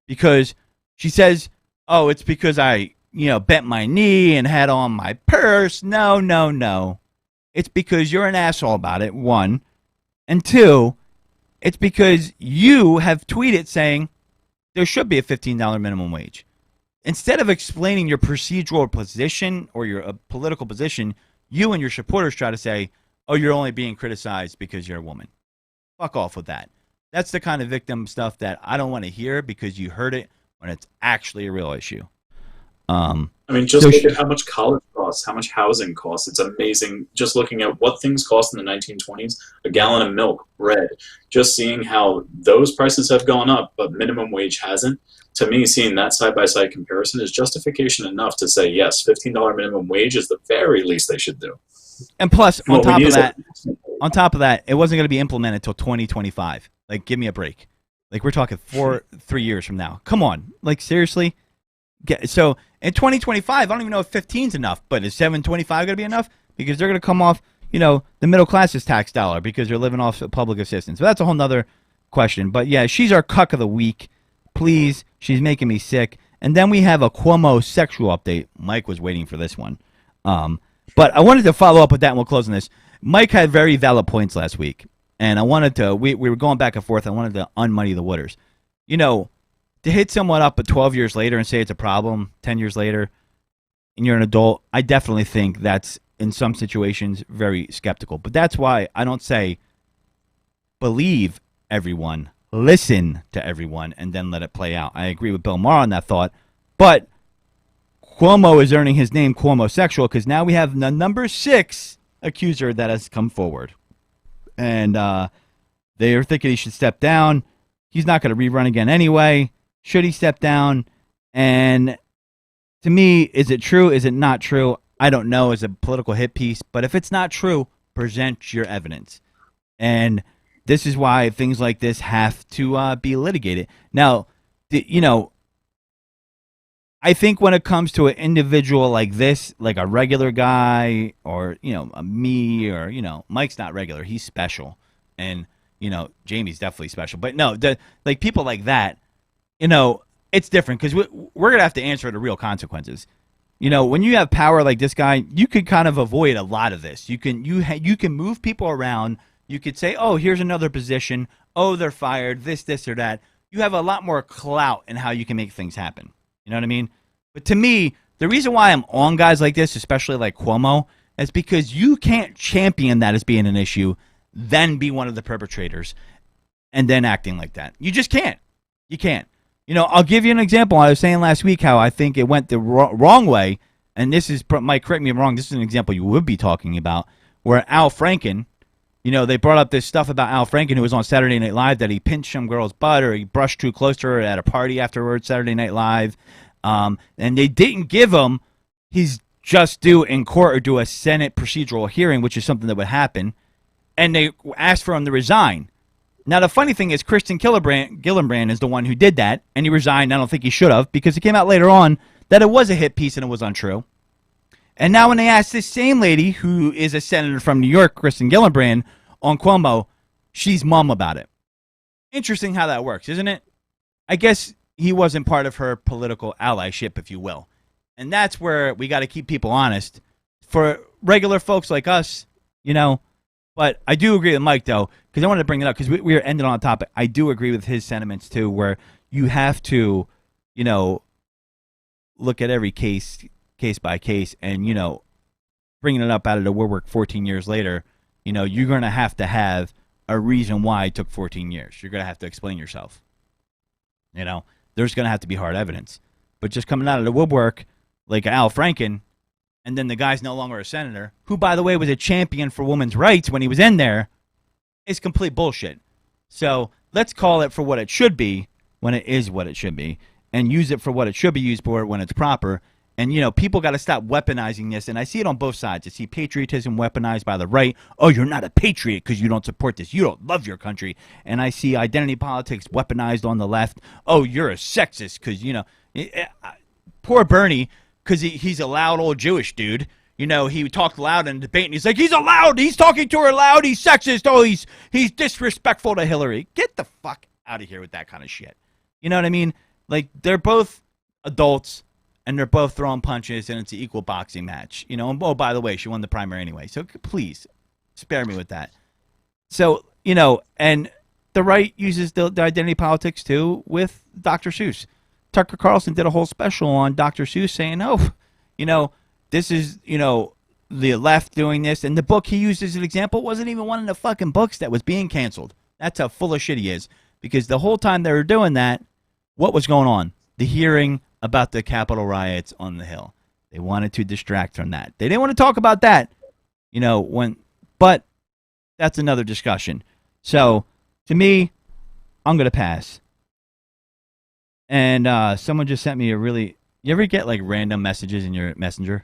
Because she says, oh, it's because I, bent my knee and had on my purse. No. It's because you're an asshole about it, one. And two, it's because you have tweeted saying there should be a $15 minimum wage. Instead of explaining your procedural position or your political position, you and your supporters try to say, oh, you're only being criticized because you're a woman. Fuck off with that. That's the kind of victim stuff that I don't want to hear because you heard it when it's actually a real issue. Just look at how much college costs, how much housing costs. It's amazing just looking at what things cost in the 1920s. A gallon of milk, bread. Just seeing how those prices have gone up, but minimum wage hasn't. To me, seeing that side-by-side comparison is justification enough to say, yes, $15 minimum wage is the very least they should do. And plus, on top of that, it wasn't going to be implemented until 2025. Like, give me a break. Like, we're talking 3 years from now. Come on. Like, seriously? So, in 2025, I don't even know if 15 is enough, but is 725 going to be enough? Because they're going to come off, the middle class's tax dollar because they're living off public assistance. So that's a whole nother question. But, yeah, she's our cuck of the week. Please. She's making me sick. And then we have a Cuomo sexual update. Mike was waiting for this one. But I wanted to follow up with that, and we'll close on this. Mike had very valid points last week. And I wanted to, we were going back and forth. I wanted to unmuddy the waters. To hit someone up 12 years later and say it's a problem 10 years later and you're an adult, I definitely think that's, in some situations, very skeptical. But that's why I don't say believe everyone, listen to everyone, and then let it play out. I agree with Bill Maher on that thought. But Cuomo is earning his name Cuomo-sexual because now we have the number 6 accuser that has come forward. And they are thinking he should step down. He's not going to rerun again anyway. Should he step down? And to me, is it true? Is it not true? I don't know. It's a political hit piece. But if it's not true, present your evidence. And this is why things like this have to be litigated. Now, I think when it comes to an individual like this, like a regular guy or, a me or, Mike's not regular. He's special. And, Jamie's definitely special. But no, like people like that, it's different because we're going to have to answer the real consequences. When you have power like this guy, you could kind of avoid a lot of this. You can move people around. You could say, oh, here's another position. Oh, they're fired, this or that. You have a lot more clout in how you can make things happen. You know what I mean? But to me, the reason why I'm on guys like this, especially like Cuomo, is because you can't champion that as being an issue, then be one of the perpetrators, and then acting like that. You just can't. You can't. I'll give you an example. I was saying last week how I think it went the wrong way, and this is, Mike, correct me if I'm wrong, this is an example you would be talking about, where Al Franken, they brought up this stuff about Al Franken, who was on Saturday Night Live, that he pinched some girl's butt or he brushed too close to her at a party afterwards, Saturday Night Live. And they didn't give him his just due in court or do a Senate procedural hearing, which is something that would happen. And they asked for him to resign. Now, the funny thing is Kristen Gillibrand is the one who did that, and he resigned. I don't think he should have, because it came out later on that it was a hit piece and it was untrue. And now when they asked this same lady, who is a senator from New York, Kristen Gillibrand, on Cuomo, she's mum about it. Interesting how that works, isn't it? I guess he wasn't part of her political allyship, if you will. And that's where we got to keep people honest. For regular folks like us, But I do agree with Mike, though, because I wanted to bring it up, because we were ending on a topic. I do agree with his sentiments, too, where you have to, look at every case by case, and, bringing it up out of the woodwork 14 years later, you're going to have a reason why it took 14 years. You're going to have to explain yourself. There's going to have to be hard evidence. But just coming out of the woodwork, like Al Franken, and then the guy's no longer a senator, who, by the way, was a champion for women's rights when he was in there, is complete bullshit. So let's call it for what it should be when it is what it should be, and use it for what it should be used for when it's proper. And, people got to stop weaponizing this. And I see it on both sides. I see patriotism weaponized by the right. Oh, you're not a patriot because you don't support this. You don't love your country. And I see identity politics weaponized on the left. Oh, you're a sexist because, poor Bernie, because he's a loud old Jewish dude. He talked loud in a debate, and he's like, he's talking to her loud, he's sexist, oh, he's disrespectful to Hillary. Get the fuck out of here with that kind of shit. You know what I mean? Like, they're both adults, and they're both throwing punches, and it's an equal boxing match. And, oh, by the way, she won the primary anyway, so please, spare me with that. So, and the right uses the identity politics, too, with Dr. Seuss. Tucker Carlson did a whole special on Dr. Seuss saying, oh, this is, the left doing this. And the book he used as an example wasn't even one of the fucking books that was being canceled. That's how full of shit he is. Because the whole time they were doing that, what was going on? The hearing about the Capitol riots on the Hill. They wanted to distract from that. They didn't want to talk about that, but that's another discussion. So, to me, I'm going to pass. And someone just sent me you ever get like random messages in your messenger?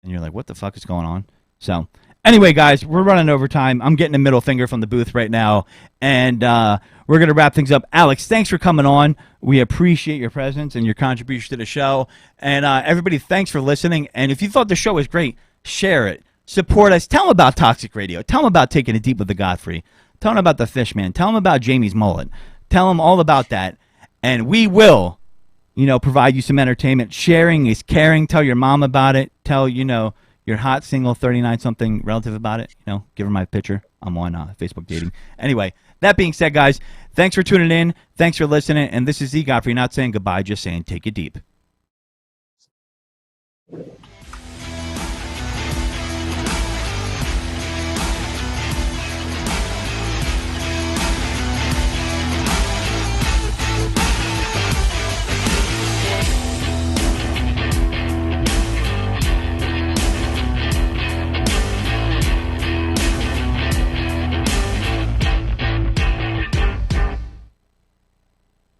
And you're like, what the fuck is going on? So, anyway, guys, we're running over time. I'm getting a middle finger from the booth right now. And we're going to wrap things up. Alex, thanks for coming on. We appreciate your presence and your contribution to the show. And everybody, thanks for listening. And if you thought the show was great, share it. Support us. Tell them about Toxic Radio. Tell them about Taking It Deep with the Godfrey. Tell them about the Fishman. Tell them about Jamie's mullet. Tell them all about that. And we will, provide you some entertainment. Sharing is caring. Tell your mom about it. Tell, your hot single 39-something relative about it. Give her my picture. I'm on Facebook dating. Anyway, that being said, guys, thanks for tuning in. Thanks for listening. And this is the Godfrey, not saying goodbye, just saying take it deep.